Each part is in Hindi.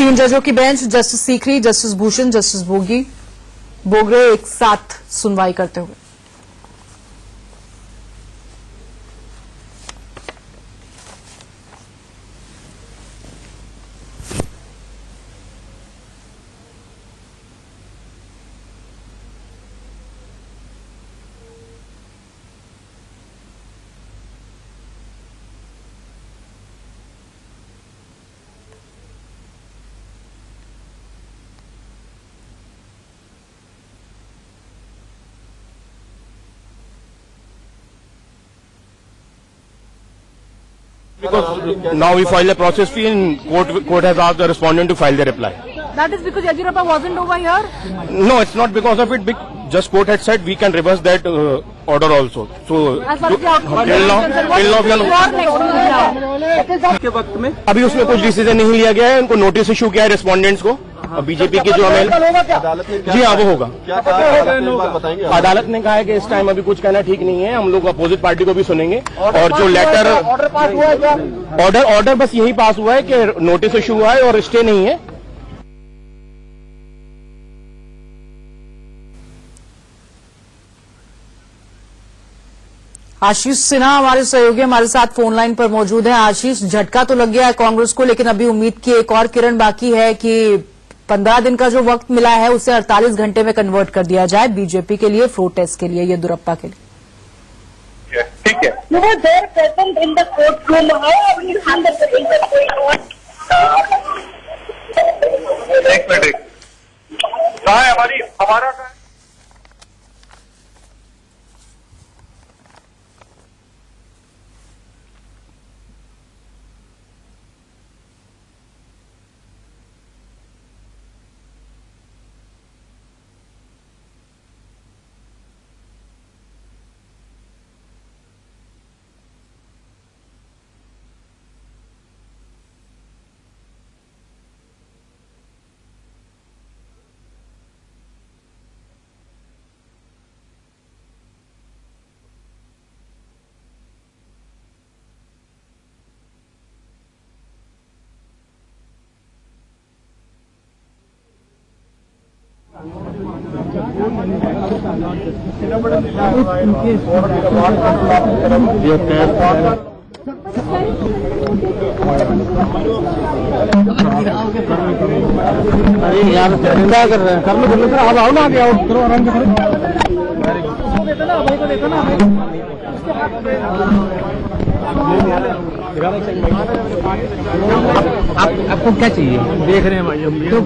तीन जजों की bench justice Sikri, justice Bhushan, justice बोगरे एक साथ सुनवाई करते हुए। Because now we file a process fee and court has asked the respondent to file the reply. That is because Yediyurappa wasn't over here? No, it's not because of it. Just court had said we can reverse that order also. So till now के वक्त में अभी उसमें कुछ डिसीजन नहीं लिया गया है। उनको नोटिस इशू किया है रेस्पोंडेंट्स को। बीजेपी की जो जी हाँ वो होगा। अदालत ने कहा है कि इस टाइम अभी कुछ कहना ठीक नहीं है, हम लोग अपोजिट पार्टी को भी सुनेंगे। और जो लेटर ऑर्डर बस यही पास हुआ है कि नोटिस इशू हुआ है और स्टे नहीं है। आशीष सिन्हा हमारे सहयोगी हमारे साथ फोन लाइन पर मौजूद हैं। आशीष, झटका तो लग गया है कांग्रेस को, लेकिन अभी उम्मीद की एक और किरण बाकी है कि 15 दिन का जो वक्त मिला है उसे 48 घंटे में कन्वर्ट कर दिया जाए बीजेपी के लिए, फ्लोर टेस्ट के लिए, येदियुरप्पा के लिए। ठीक है। एक मिनट, कहाँ है हमारा अरे यार क्या कर रहे हैं? कर लो आप आओ ना, आगे आओ, करो आराम से आपको क्या चाहिए? देख रहे हैं भाई हम तो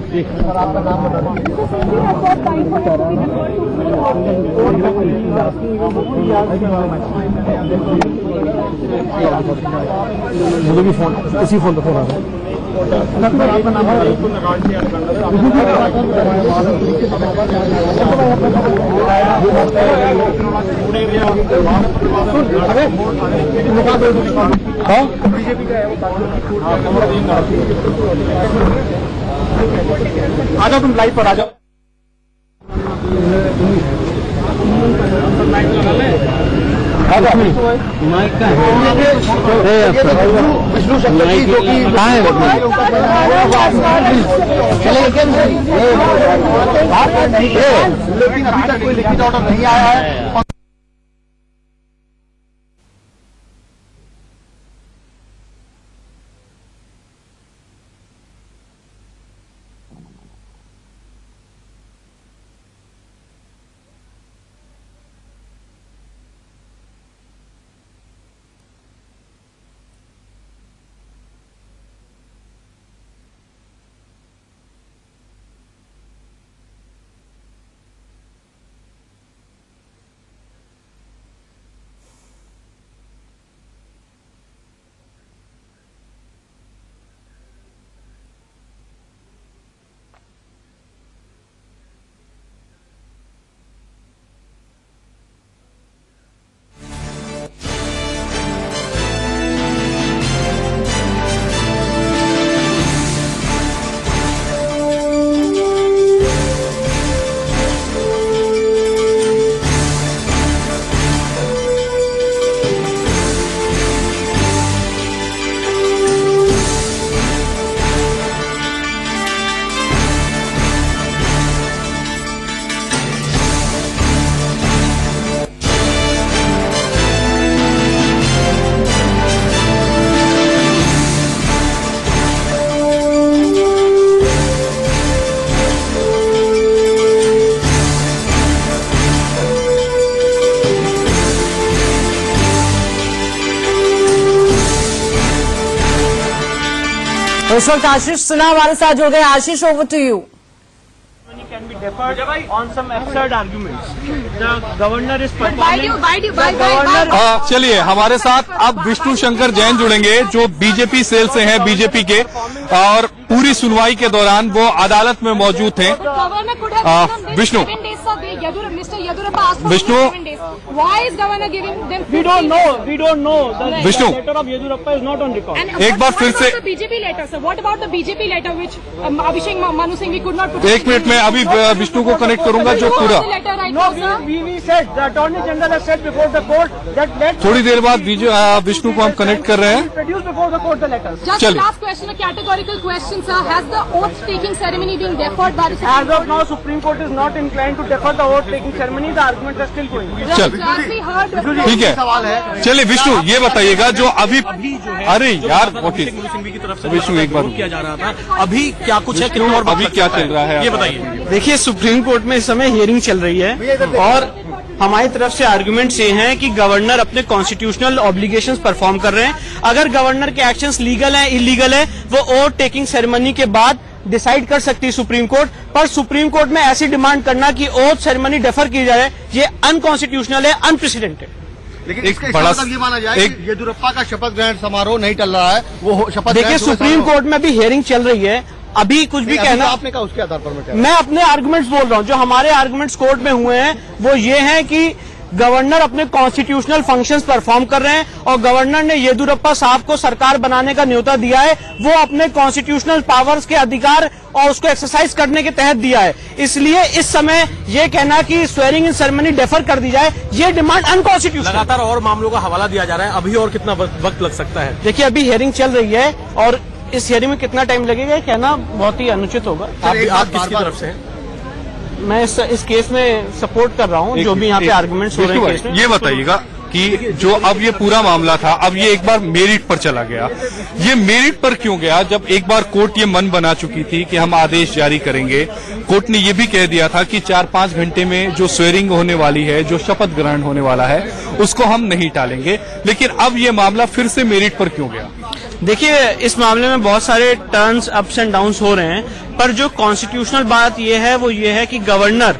मुझे भी फोन, इसी फोन पर फोन आ रहा है। आ जाओ, तुम लाइव पर आ जाओ। माइक का विष्णु शंकर जी जो कि लेकिन अभी तक कोई लिखित ऑर्डर नहीं आया है। इस वक्त आशीष सिन्हा हमारे साथ जुड़ गए। Ashish, over to you. Can be deferred on some absurd arguments. The governor is चलिए हमारे साथ अब विष्णु शंकर जैन जुड़ेंगे जो बीजेपी सेल से हैं, बीजेपी के, और पूरी सुनवाई के दौरान वो अदालत में मौजूद थे। Vishnu, we don't know. The Vishnu. letter of Yedurappa is not on record. एक बार फिर से BJP letter sir, what about the BJP letter which Abhishek Manu Singh we could not. एक मिनट में अभी विष्णु को कनेक्ट करूंगा जो पूरा। No, we said the Attorney General has said before the court that थोड़ी देर बाद विष्णु को हम कनेक्ट कर रहे हैं। produce before the court the letters. Just the last question, a categorical question, sir. Has the oath-taking ceremony been deferred by the Supreme As of now, Supreme Court is not inclined to defer the oath-taking ceremony. The arguments are still going. चल As we heard, ठीक है, चलिए विष्णु ये बताइएगा जो अभी अरे यार विष्णु एक बार किया जा रहा था, अभी क्या कुछ है, क्यों और अभी क्या चल रहा है ये बताइए। देखिए, सुप्रीम कोर्ट में इस समय हियरिंग चल रही है और हमारी तरफ से आर्गुमेंट्स ये हैं कि गवर्नर अपने कॉन्स्टिट्यूशनल ऑब्लिगेशंस परफॉर्म कर रहे हैं। अगर गवर्नर के एक्शंस लीगल हैं, इलीगल है, वो ओथ टेकिंग सेरेमनी के बाद डिसाइड कर सकती है सुप्रीम कोर्ट। पर सुप्रीम कोर्ट में ऐसी डिमांड करना कि ओथ सेरेमनी डेफर की जाए, ये अनकॉन्स्टिट्यूशनल है, अनप्रेसिडेंटेड। लेकिन इसका मतलब ये माना जाए कि येदुरप्पा का शपथ ग्रहण समारोह नहीं टल रहा है, वो शपथ। देखिए, सुप्रीम कोर्ट में अभी हियरिंग चल रही है, अभी कुछ भी कहना आपने कहा उसके आधार पर मैं अपने आर्गुमेंट्स बोल रहा हूं। जो हमारे आर्गुमेंट्स कोर्ट में हुए हैं वो ये हैं कि गवर्नर अपने कॉन्स्टिट्यूशनल फंक्शंस परफॉर्म कर रहे हैं और गवर्नर ने येदुरप्पा साहब को सरकार बनाने का न्योता दिया है, वो अपने कॉन्स्टिट्यूशनल पावर्स के अधिकार और उसको एक्सरसाइज करने के तहत दिया है। इसलिए इस समय ये कहना कि स्वेरिंग इन सेरेमनी डेफर कर दी जाए, ये डिमांड अनकॉन्स्टिट्यूशनल। लगातार और मामलों का हवाला दिया जा रहा है, अभी और कितना वक्त लग सकता है? देखिए, अभी हियरिंग चल रही है और इस हियरिंग में कितना टाइम लगेगा कहना बहुत ही अनुचित होगा। आप किसकी तरफ से हैं? मैं इस केस में सपोर्ट कर रहा हूं, जो भी यहाँ पे आर्गुमेंट्स हो रहे हैं केस में। ये बताइएगा कि जो अब ये पूरा मामला था, अब ये एक बार मेरिट पर चला गया। ये मेरिट पर क्यों गया? जब एक बार कोर्ट ये मन बना चुकी थी कि हम आदेश जारी करेंगे, कोर्ट ने ये भी कह दिया था कि 4-5 घंटे में जो स्वेरिंग होने वाली है, जो शपथ ग्रहण होने वाला है, उसको हम नहीं टालेंगे। लेकिन अब ये मामला फिर से मेरिट पर क्यों गया? देखिए, इस मामले में बहुत सारे टर्न्स अप्स एंड डाउन्स हो रहे हैं, पर जो कॉन्स्टिट्यूशनल बात ये है वो ये है कि गवर्नर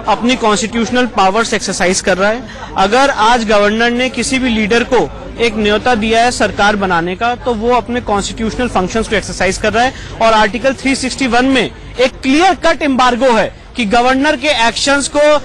अपनी कॉन्स्टिट्यूशनल पावर्स एक्सरसाइज कर रहा है। अगर आज गवर्नर ने किसी भी लीडर को एक न्योता दिया है सरकार बनाने का, तो वो अपने कॉन्स्टिट्यूशनल फंक्शंस को एक्सरसाइज कर रहा है और आर्टिकल 361 में एक क्लियर कट एम्बार्गो है कि गवर्नर के एक्शंस को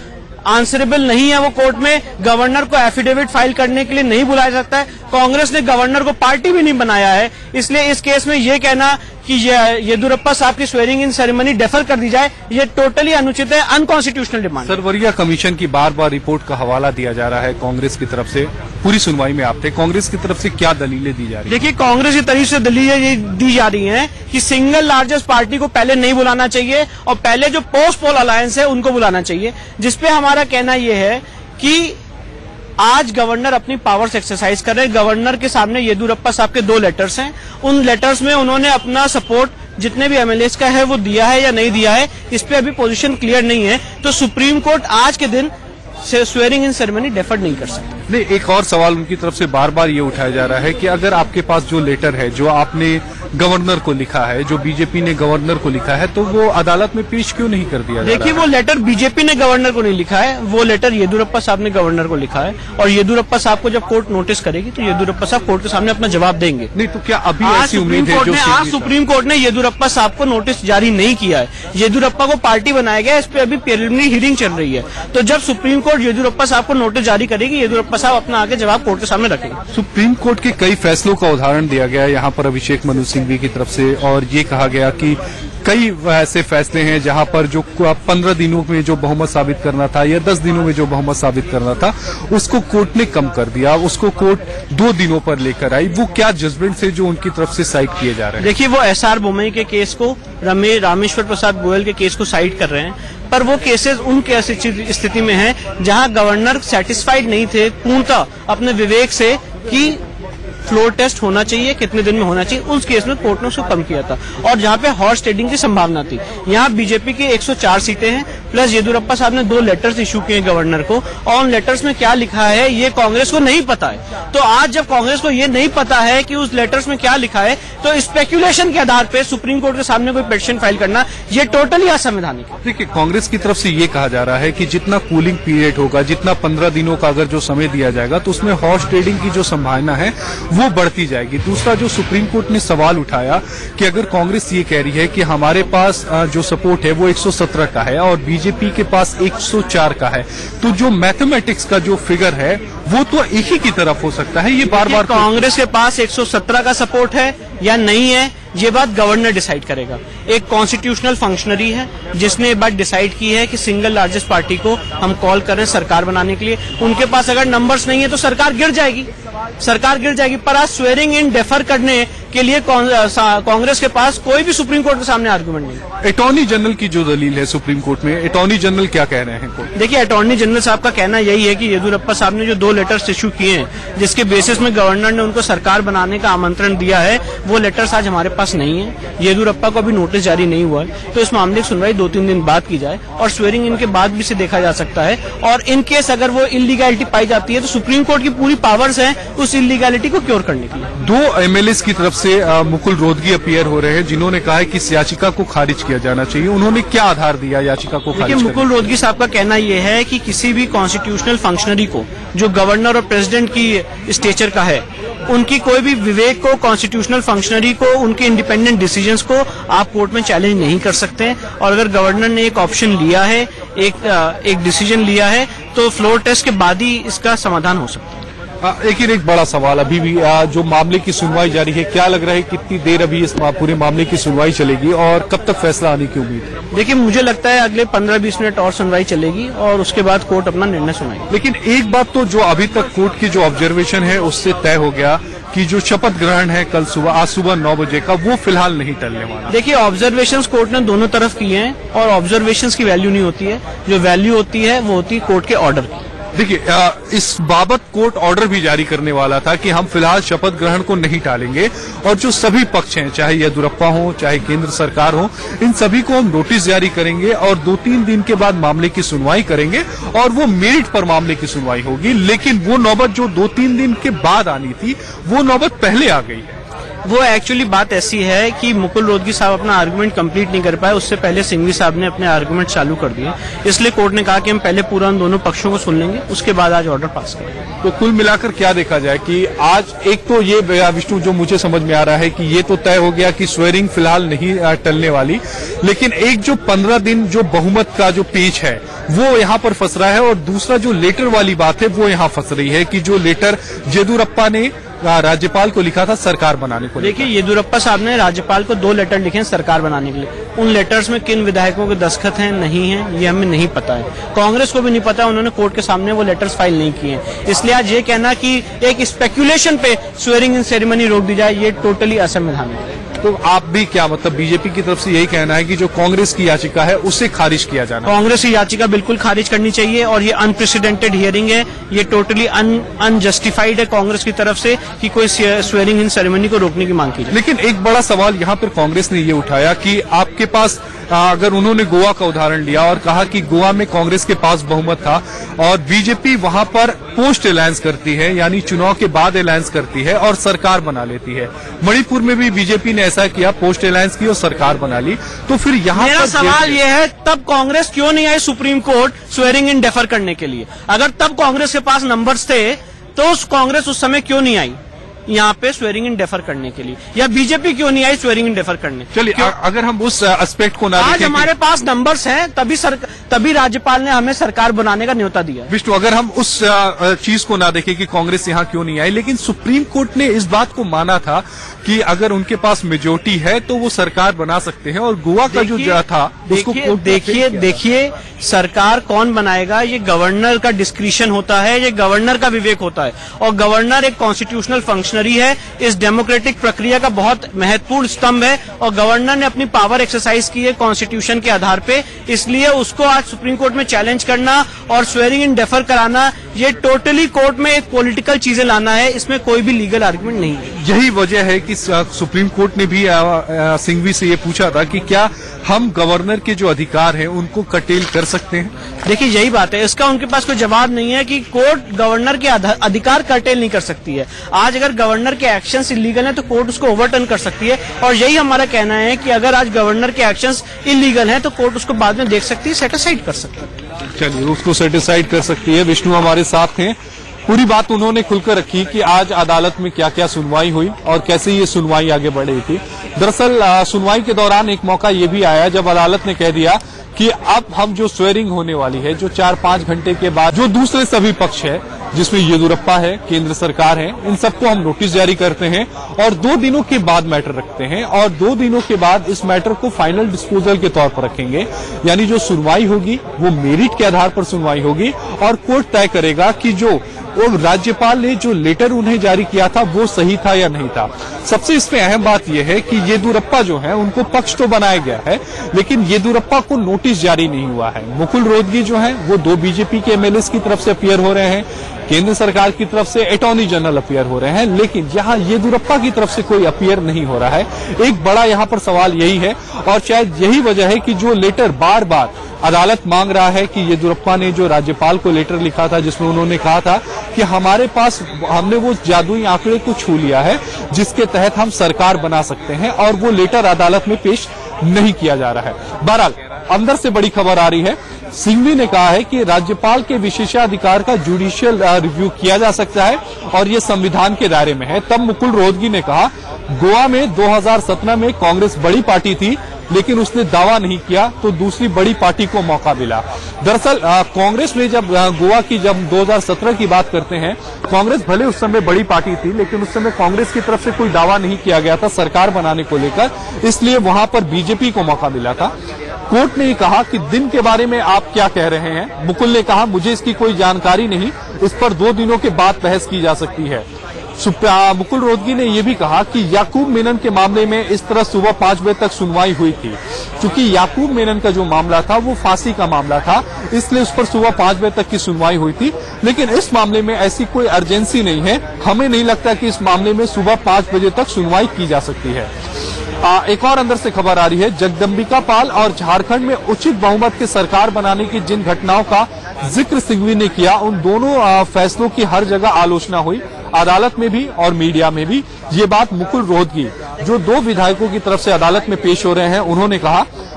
आंसरेबल नहीं है। वो कोर्ट में गवर्नर को एफिडेविट फाइल करने के लिए नहीं बुलाया जाता है। कांग्रेस ने गवर्नर को पार्टी भी नहीं बनाया है। इसलिए इस केस में ये कहना कि येदुरप्पा साहब की स्वेरिंग इन सेरेमनी डेफर कर दी जाए, ये टोटली अनुचित है, अनकॉन्स्टिट्यूशनल डिमांड। सर, वरीय कमीशन की बार बार रिपोर्ट का हवाला दिया जा रहा है कांग्रेस की तरफ से। पूरी सुनवाई में आप थे, कांग्रेस की तरफ से क्या दलीलें दी जा रही है? देखिए, कांग्रेस की तरफ से दलीलें ये दी जा रही हैं कि सिंगल लार्जेस्ट पार्टी को पहले नहीं बुलाना चाहिए और पहले जो पोस्ट पोल अलायंस है उनको बुलाना चाहिए, जिसपे हमारा कहना यह है कि आज गवर्नर अपनी पावर्स एक्सरसाइज कर रहे हैं। गवर्नर के सामने येदुरप्पा साहब के 2 लेटर्स हैं, उन लेटर्स में उन्होंने अपना सपोर्ट जितने भी एमएलएस का है वो दिया है या नहीं दिया है, इस पे अभी पोजीशन क्लियर नहीं है। तो सुप्रीम कोर्ट आज के दिन स्वेरिंग इन सेरेमनी डेफर नहीं कर सकते। नहीं, एक और सवाल उनकी तरफ से बार बार ये उठाया जा रहा है कि अगर आपके पास जो लेटर है, जो आपने गवर्नर को लिखा है, जो बीजेपी ने गवर्नर को लिखा है, तो वो अदालत में पेश क्यों नहीं कर दिया? देखिए, वो लेटर बीजेपी ने गवर्नर को नहीं लिखा है, वो लेटर येदुरप्पा साहब ने गवर्नर को लिखा है और येदुरप्पा साहब को जब कोर्ट नोटिस करेगी तो येदुरप्पा साहब कोर्ट के सामने अपना जवाब देंगे। नहीं तो क्या अभी ऐसी उम्मीद है? आज सुप्रीम कोर्ट ने येदुरप्पा साहब को नोटिस जारी नहीं किया है, येदुरप्पा को पार्टी बनाया गया, इस पे अभी प्रिलिमिनरी हियरिंग चल रही है। तो जब सुप्रीम कोर्ट येदुरप्पा साहब को नोटिस जारी करेगी, येदुरप्पा साहब अपना आगे जवाब कोर्ट के सामने रखेंगे। सुप्रीम कोर्ट के कई फैसलों का उदाहरण दिया गया है यहाँ पर अभिषेक मनु सिंघवी की तरफ से, और ये कहा गया कि कई ऐसे फैसले हैं जहां पर जो 15 दिनों में जो बहुमत साबित करना था या 10 दिनों में जो बहुमत साबित करना था, उसको कोर्ट ने कम कर दिया, उसको कोर्ट 2 दिनों पर लेकर आई। वो क्या जजमेंट से जो उनकी तरफ से साइड किए जा रहे हैं? देखिए, वो एसआर बोमई के केस को, रामेश्वर प्रसाद गोयल के केस को साइड कर रहे हैं, पर वो केसेस उन स्थिति में हैं जहां गवर्नर सेटिस्फाइड नहीं थे पूर्णतः अपने विवेक से कि फ्लोर टेस्ट होना चाहिए, कितने दिन में होना चाहिए, उस केस में कोर्ट ने उसको कम किया था। और जहां पे हॉर्स ट्रेडिंग की संभावना थी, यहाँ बीजेपी की 104 सीटें हैं, प्लस येदियुरप्पा साहब ने 2 लेटर्स इशू किए गवर्नर को, और उन लेटर्स में क्या लिखा है ये कांग्रेस को नहीं पता है। तो आज जब कांग्रेस को ये नहीं पता है कि उस लेटर्स में क्या लिखा है, तो स्पेक्यूलेशन के आधार पर सुप्रीम कोर्ट के सामने कोई पिटीशन फाइल करना ये टोटली असंवैधानिक है। देखिए, कांग्रेस की तरफ से ये कहा जा रहा है कि जितना कूलिंग पीरियड होगा, जितना 15 दिनों का अगर जो समय दिया जाएगा, तो उसमें हॉर्स ट्रेडिंग की जो संभावना है वो बढ़ती जाएगी। दूसरा, जो सुप्रीम कोर्ट ने सवाल उठाया कि अगर कांग्रेस ये कह रही है कि हमारे पास जो सपोर्ट है वो 117 का है और बीजेपी के पास 104 का है, तो जो मैथमेटिक्स का जो फिगर है वो तो एक ही की तरफ हो सकता है। ये बार बार कांग्रेस के पास 117 का सपोर्ट है या नहीं है, ये बात गवर्नर डिसाइड करेगा। एक कॉन्स्टिट्यूशनल फंक्शनरी है जिसने ये बात डिसाइड की है कि सिंगल लार्जेस्ट पार्टी को हम कॉल करें सरकार बनाने के लिए। उनके पास अगर नंबर्स नहीं है तो सरकार गिर जाएगी, पर आज स्वेरिंग इन डेफर करने के लिए कांग्रेस के पास कोई भी सुप्रीम कोर्ट के सामने आर्गुमेंट नहीं। अटॉर्नी जनरल की जो दलील है सुप्रीम कोर्ट में, अटॉर्नी जनरल क्या कह रहे हैं? देखिए, अटॉर्नी जनरल साहब का कहना यही है कि येदियुरप्पा साहब ने जो 2 लेटर्स इशू किए हैं, जिसके बेसिस में गवर्नर ने उनको सरकार बनाने का आमंत्रण दिया है, वो लेटर्स आज हमारे पास नहीं है। येदियुरप्पा को अभी नोटिस जारी नहीं हुआ है, तो इस मामले की सुनवाई 2-3 दिन बाद की जाए और स्वेरिंग इन के बाद भी से देखा जा सकता है। और इन केस अगर वो इलीगैलिटी पाई जाती है तो सुप्रीम कोर्ट की पूरी पावर्स हैं उस इलीगैलिटी को क्योर करने के लिए। 2 एमएलए की तरफ से मुकुल रोहतगी अपीयर हो रहे हैं, जिन्होंने कहा है कि इस याचिका को खारिज किया जाना चाहिए। उन्होंने क्या आधार दिया याचिका को खारिज करने? मुकुल रोहतगी साहब का कहना यह है कि किसी भी कॉन्स्टिट्यूशनल फंक्शनरी को जो गवर्नर और प्रेसिडेंट की स्टेचर का है, उनकी कोई भी विवेक को, कॉन्स्टिट्यूशनल फंक्शनरी को, उनके इंडिपेंडेंट डिसीजंस को आप कोर्ट में चैलेंज नहीं कर सकते। और अगर गवर्नर ने एक ऑप्शन लिया है, एक डिसीजन लिया है, तो फ्लोर टेस्ट के बाद ही इसका समाधान हो सकता है। एक बड़ा सवाल अभी भी जो मामले की सुनवाई जारी है, क्या लग रहा है कितनी देर अभी इस पूरे मामले की सुनवाई चलेगी और कब तक फैसला आने की उम्मीद है? देखिए, मुझे लगता है अगले 15-20 मिनट और सुनवाई चलेगी और उसके बाद कोर्ट अपना निर्णय सुनाएगी। लेकिन एक बात तो जो अभी तक कोर्ट की जो ऑब्जर्वेशन है उससे तय हो गया कि जो शपथ ग्रहण है आज सुबह 9 बजे का, वो फिलहाल नहीं टलने वाला। देखिए, ऑब्जर्वेशंस कोर्ट ने दोनों तरफ किए हैं और ऑब्जर्वेशंस की वैल्यू नहीं होती है, जो वैल्यू होती है वो होती है कोर्ट के ऑर्डर की। देखिए, इस बाबत कोर्ट ऑर्डर भी जारी करने वाला था कि हम फिलहाल शपथ ग्रहण को नहीं टालेंगे और जो सभी पक्ष हैं, चाहे येदियुरप्पा हो चाहे केंद्र सरकार हो, इन सभी को हम नोटिस जारी करेंगे और 2-3 दिन के बाद मामले की सुनवाई करेंगे और वो मेरिट पर मामले की सुनवाई होगी। लेकिन वो नौबत जो 2-3 दिन के बाद आनी थी, वो नौबत पहले आ गई है। वो एक्चुअली बात ऐसी है कि मुकुल रोहतगी साहब अपना आर्गुमेंट कंप्लीट नहीं कर पाए, उससे पहले सिंघवी साहब ने अपने आर्गुमेंट चालू कर दिए। इसलिए कोर्ट ने कहा कि हम पहले पूरा उन दोनों पक्षों को सुन लेंगे, उसके बाद आज ऑर्डर पास करेंगे। तो कुल मिलाकर क्या देखा जाए कि आज एक तो ये विष्णु जो मुझे समझ में आ रहा है कि ये तो तय हो गया कि स्वेरिंग फिलहाल नहीं टलने वाली, लेकिन एक जो 15 दिन जो बहुमत का जो पेच है वो यहाँ पर फंस रहा है और दूसरा जो लेटर वाली बात है वो यहाँ फंस रही है कि जो लेटर येदियुरप्पा ने राज्यपाल को लिखा था सरकार बनाने को। देखिए, येदियुरप्पा साहब ने राज्यपाल को 2 लेटर लिखे हैं सरकार बनाने के लिए। उन लेटर्स में किन विधायकों के दस्तखत हैं नहीं है ये हमें नहीं पता है, कांग्रेस को भी नहीं पता, उन्होंने कोर्ट के सामने वो लेटर्स फाइल नहीं किए हैं। इसलिए आज ये कहना कि एक स्पेक्यूलेशन पे स्वेरिंग इन सेरेमनी रोक दी जाए, ये टोटली असंवैधानिक है। तो आप भी क्या मतलब बीजेपी की तरफ से यही कहना है कि जो कांग्रेस की याचिका है उसे खारिज किया जाना? कांग्रेस की याचिका बिल्कुल खारिज करनी चाहिए और ये अनप्रेसिडेंटेड हियरिंग है, ये टोटली अनजस्टिफाइड है कांग्रेस की तरफ से कि कोई स्वेरिंग इन सेरेमनी को रोकने की मांग की जाए। लेकिन एक बड़ा सवाल यहाँ पर कांग्रेस ने ये उठाया कि आपके पास अगर उन्होंने गोवा का उदाहरण लिया और कहा कि गोवा में कांग्रेस के पास बहुमत था और बीजेपी वहां पर पोस्ट अलायंस करती है, यानी चुनाव के बाद अलायंस करती है और सरकार बना लेती है। मणिपुर में भी बीजेपी ने ऐसा किया, पोस्ट अलायंस की और सरकार बना ली। तो फिर यहाँ मेरा सवाल यह है, तब कांग्रेस क्यों नहीं आई supreme court swearing in defer करने के लिए? अगर तब कांग्रेस के पास नंबर्स थे तो कांग्रेस उस समय क्यों नहीं आई यहाँ पे स्वेरिंग इन डेफर करने के लिए, या बीजेपी क्यों नहीं आई स्वेरिंग इन डेफर करने? चलिए, अगर हम उस एस्पेक्ट को ना देखें, आज हमारे पास नंबर्स हैं, तभी राज्यपाल ने हमें सरकार बनाने का न्योता दिया। विष्णु, अगर हम उस चीज को ना देखें कि कांग्रेस यहाँ क्यों नहीं आई, लेकिन सुप्रीम कोर्ट ने इस बात को माना था कि अगर उनके पास मेजोरिटी है तो वो सरकार बना सकते हैं और गोवा का जो था उसको देखिए सरकार कौन बनाएगा ये गवर्नर का डिस्क्रिशन होता है, ये गवर्नर का विवेक होता है और गवर्नर एक कॉन्स्टिट्यूशनल फंक्शन मशीनरी है, इस डेमोक्रेटिक प्रक्रिया का बहुत महत्वपूर्ण स्तंभ है और गवर्नर ने अपनी पावर एक्सरसाइज की है कॉन्स्टिट्यूशन के आधार पे, इसलिए उसको आज सुप्रीम कोर्ट में चैलेंज करना और स्वेरिंग इन डेफर कराना, ये टोटली कोर्ट में एक पॉलिटिकल चीजें लाना है, इसमें कोई भी लीगल आर्गुमेंट नहीं है। यही वजह है कि सुप्रीम कोर्ट ने भी सिंघवी से ये पूछा था कि क्या हम गवर्नर के जो अधिकार हैं उनको कर्टेल कर सकते हैं। देखिए यही बात है, इसका उनके पास कोई जवाब नहीं है कि कोर्ट गवर्नर के अधिकार कर्टेल नहीं कर सकती है। आज अगर गवर्नर के एक्शंस इलीगल हैं तो कोर्ट उसको ओवरटर्न कर सकती है और यही हमारा कहना है कि अगर आज गवर्नर के एक्शंस इलीगल हैं तो कोर्ट उसको बाद में देख सकती है, सेटिसाइड कर सकती है। चलिए, उसको सेटिसाइड कर सकती है। विष्णु हमारे साथ हैं, पूरी बात उन्होंने खुलकर रखी कि आज अदालत में क्या क्या सुनवाई हुई और कैसे ये सुनवाई आगे बढ़ रही थी। दरअसल सुनवाई के दौरान एक मौका ये भी आया जब अदालत ने कह दिया कि अब हम जो स्वेरिंग होने वाली है, जो 4-5 घंटे के बाद जो दूसरे सभी पक्ष है जिसमें येदियुरप्पा है, केंद्र सरकार है, इन सबको हम नोटिस जारी करते हैं और 2 दिनों के बाद मैटर रखते हैं और 2 दिनों के बाद इस मैटर को फाइनल डिस्पोजल के तौर पर रखेंगे। यानी जो सुनवाई होगी वो मेरिट के आधार पर सुनवाई होगी और कोर्ट तय करेगा कि जो राज्यपाल ने जो लेटर उन्हें जारी किया था वो सही था या नहीं था। सबसे इसमें अहम बात यह है कि येदियुरप्पा जो है उनको पक्ष तो बनाया गया है लेकिन येदियुरप्पा को नोटिस जारी नहीं हुआ है। मुकुल रोहतगी जो है वो 2 बीजेपी के एमएलएस की तरफ से अपीयर हो रहे हैं, केंद्र सरकार की तरफ से अटॉर्नी जनरल अपीयर हो रहे हैं, लेकिन यहाँ येदियुरप्पा की तरफ से कोई अपीयर नहीं हो रहा है। एक बड़ा यहाँ पर सवाल यही है और शायद यही वजह है कि जो लेटर बार बार अदालत मांग रहा है कि येदियुरप्पा ने जो राज्यपाल को लेटर लिखा था जिसमें उन्होंने कहा था कि हमारे पास हमने वो जादुई आंकड़े को छू लिया है जिसके तहत हम सरकार बना सकते हैं और वो लेटर अदालत में पेश नहीं किया जा रहा है। बहरहाल अंदर से बड़ी खबर आ रही है, सिंघवी ने कहा है कि राज्यपाल के विशेषाधिकार का जुडिशियल रिव्यू किया जा सकता है और ये संविधान के दायरे में है। तब मुकुल रोहतगी ने कहा गोवा में 2017 में कांग्रेस बड़ी पार्टी थी लेकिन उसने दावा नहीं किया तो दूसरी बड़ी पार्टी को मौका मिला। दरअसल कांग्रेस ने जब गोवा की जब 2017 की बात करते हैं, कांग्रेस भले उस समय बड़ी पार्टी थी लेकिन उस समय कांग्रेस की तरफ से कोई दावा नहीं किया गया था सरकार बनाने को लेकर, इसलिए वहां पर बीजेपी को मौका मिला था। कोर्ट ने कहा कि दिन के बारे में आप क्या कह रहे हैं। मुकुल ने कहा मुझे इसकी कोई जानकारी नहीं, इस पर 2 दिनों के बाद बहस की जा सकती है। मुकुल रोहतगी ने यह भी कहा कि याकूब मेनन के मामले में इस तरह सुबह 5 बजे तक सुनवाई हुई थी। क्योंकि याकूब मेनन का जो मामला था वो फांसी का मामला था, इसलिए उस पर सुबह 5 बजे तक की सुनवाई हुई थी, लेकिन इस मामले में ऐसी कोई अर्जेंसी नहीं है। हमें नहीं लगता कि इस मामले में सुबह 5 बजे तक सुनवाई की जा सकती है। एक और अंदर से खबर आ रही है, जगदम्बिका पाल और झारखंड में उचित बहुमत की सरकार बनाने की जिन घटनाओं का जिक्र सिंघवी ने किया, उन दोनों फैसलों की हर जगह आलोचना हुई, अदालत में भी और मीडिया में भी। ये बात मुकुल रोहतगी जो 2 विधायकों की तरफ से अदालत में पेश हो रहे हैं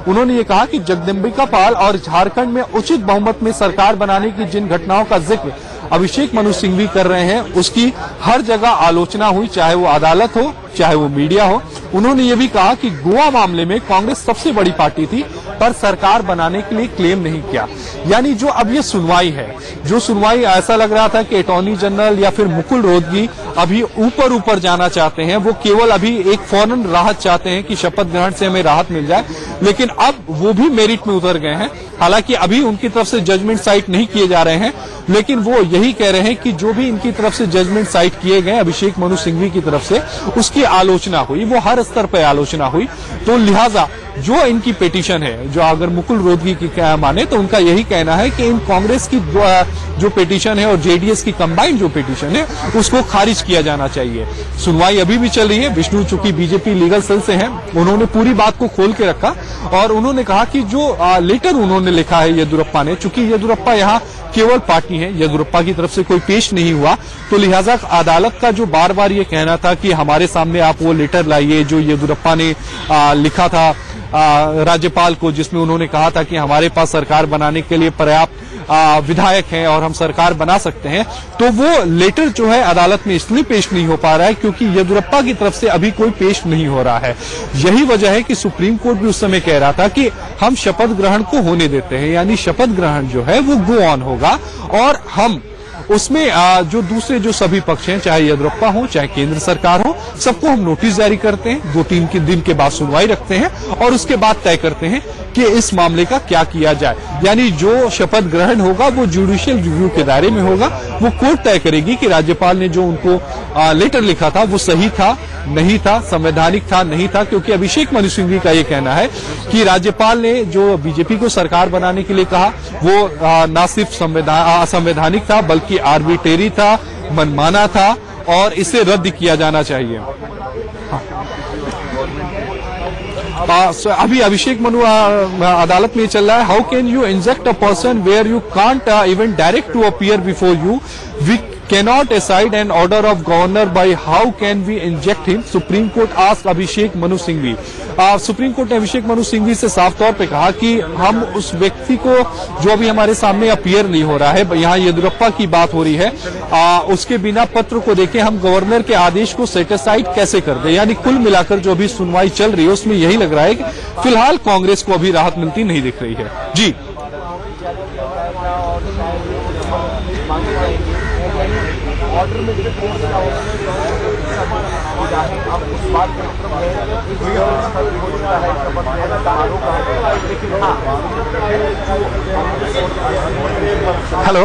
उन्होंने ये कहा कि जगदम्बिका पाल और झारखंड में उचित बहुमत में सरकार बनाने की जिन घटनाओं का जिक्र अभिषेक मनु सिंघवी कर रहे हैं उसकी हर जगह आलोचना हुई, चाहे वो अदालत हो चाहे वो मीडिया हो। उन्होंने ये भी कहा कि गोवा मामले में कांग्रेस सबसे बड़ी पार्टी थी पर सरकार बनाने के लिए क्लेम नहीं किया। यानी जो अब ये सुनवाई है, जो सुनवाई ऐसा लग रहा था कि अटॉर्नी जनरल या फिर मुकुल रोहतगी अभी ऊपर जाना चाहते हैं, वो केवल अभी एक फौरन राहत चाहते हैं कि शपथ ग्रहण से हमें राहत मिल जाए, लेकिन अब वो भी मेरिट में उतर गए हैं। हालांकि अभी उनकी तरफ से जजमेंट साइट नहीं किए जा रहे हैं, लेकिन वो यही कह रहे हैं कि जो भी इनकी तरफ से जजमेंट साइट किए गए अभिषेक मनु सिंघवी की तरफ से, उसकी आलोचना हुई, वो हर स्तर पर आलोचना हुई। तो लिहाजा जो इनकी पिटीशन है, जो अगर मुकुल रोहतगी की माने तो उनका यही कहना है कि इन कांग्रेस की जो पिटीशन है और जेडीएस की कंबाइंड जो पिटीशन है उसको खारिज किया जाना चाहिए। सुनवाई अभी भी चल रही है। विष्णु चूंकि बीजेपी लीगल सेल से हैं, उन्होंने पूरी बात को खोल के रखा और उन्होंने कहा कि जो लेटर उन्होंने लिखा है येदियुरप्पा ने, चूंकि येदियुरप्पा यहाँ केवल पार्टी है, येदियुरप्पा की तरफ से कोई पेश नहीं हुआ, तो लिहाजा अदालत का जो बार बार ये कहना था कि हमारे सामने आप वो लेटर लाइए जो येदियुरप्पा ने लिखा था राज्यपाल को, जिसमें उन्होंने कहा था कि हमारे पास सरकार बनाने के लिए पर्याप्त विधायक हैं और हम सरकार बना सकते हैं, तो वो लेटर जो है अदालत में इसलिए पेश नहीं हो पा रहा है क्योंकि येदियुरप्पा की तरफ से अभी कोई पेश नहीं हो रहा है। यही वजह है कि सुप्रीम कोर्ट भी उस समय कह रहा था कि हम शपथ ग्रहण को होने देते हैं, यानी शपथ ग्रहण जो है वो गो ऑन होगा और हम उसमें जो दूसरे जो सभी पक्ष हैं, चाहे येदियुरप्पा हो चाहे केंद्र सरकार हो, सबको हम नोटिस जारी करते हैं, 2-3 दिन के बाद सुनवाई रखते हैं और उसके बाद तय करते हैं कि इस मामले का क्या किया जाए। यानी जो शपथ ग्रहण होगा वो जुडिशियल रिव्यू के दायरे में होगा। वो कोर्ट तय करेगी कि राज्यपाल ने जो उनको लेटर लिखा था वो सही था, नहीं था, संवैधानिक था, नहीं था। क्योंकि अभिषेक मनु सिंघवी का ये कहना है कि राज्यपाल ने जो बीजेपी को सरकार बनाने के लिए कहा वो न सिर्फ असंवैधानिक था बल्कि आर्बिट्रेरी था, मनमाना था और इसे रद्द किया जाना चाहिए। अभी अभिषेक मनु अदालत में चल रहा है। How can you inject a person where you can't even direct to appear before you, we cannot aside an order of governor by how can we inject him, supreme court ask Abhishek Manu Singhvi. Supreme court ने अभिषेक मनु सिंघवी से साफ तौर पे कहा कि हम उस व्यक्ति को जो अभी हमारे सामने अपीयर नहीं हो रहा है, यहाँ येदियुरप्पा की बात हो रही है, उसके बिना पत्र को देखे हम गवर्नर के आदेश को सेटिसाइड कैसे कर दे। यानी कुल मिलाकर जो अभी सुनवाई चल रही है उसमें यही लग रहा है कि फिलहाल कांग्रेस को अभी राहत मिलती नहीं दिख रही है। जी hello,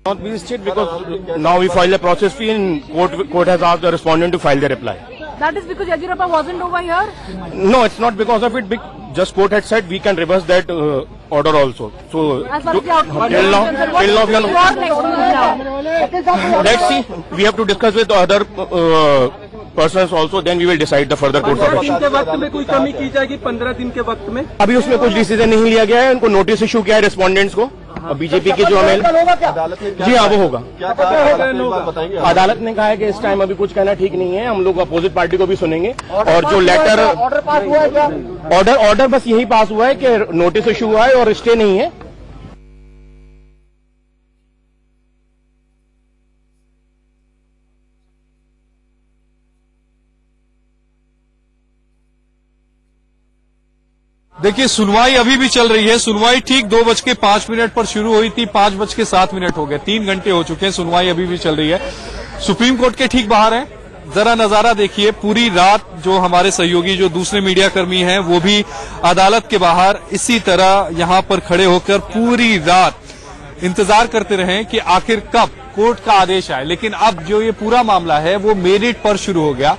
Not be stayed because now we file a process fee and court has asked the respondent to file their reply. That is because Yediyurappa wasn't over here? No, it's not because of it. Just court had said we can reverse that order also. So till now we are. Let's see. We have to discuss with other persons also. Then we will decide the further course of action. 15 दिन के वक्त में कोई कमी की जाएगी? 15 दिन के वक्त में अभी उसमें कुछ डिसीजन नहीं लिया गया है। उनको नोटिस इशू किया है रेस्पोंडेंट्स को। बीजेपी के जो एमएल, जी हाँ वो होगा। अदालत ने कहा है कि इस टाइम अभी कुछ कहना ठीक नहीं है, हम लोग अपोजिट पार्टी को भी सुनेंगे। और जो लेटर ऑर्डर बस यही पास हुआ है कि नोटिस इशू हुआ है और स्टे नहीं है। देखिए सुनवाई अभी भी चल रही है। सुनवाई ठीक 2:05 पर शुरू हुई थी, 5:07 हो गए, 3 घंटे हो चुके हैं। सुनवाई अभी भी चल रही है। सुप्रीम कोर्ट के ठीक बाहर है। जरा नजारा देखिए, पूरी रात जो हमारे सहयोगी जो दूसरे मीडिया कर्मी हैं वो भी अदालत के बाहर इसी तरह यहां पर खड़े होकर पूरी रात इंतजार करते रहे कि आखिर कब कोर्ट का आदेश आए। लेकिन अब जो ये पूरा मामला है वो मेरिट पर शुरू हो गया।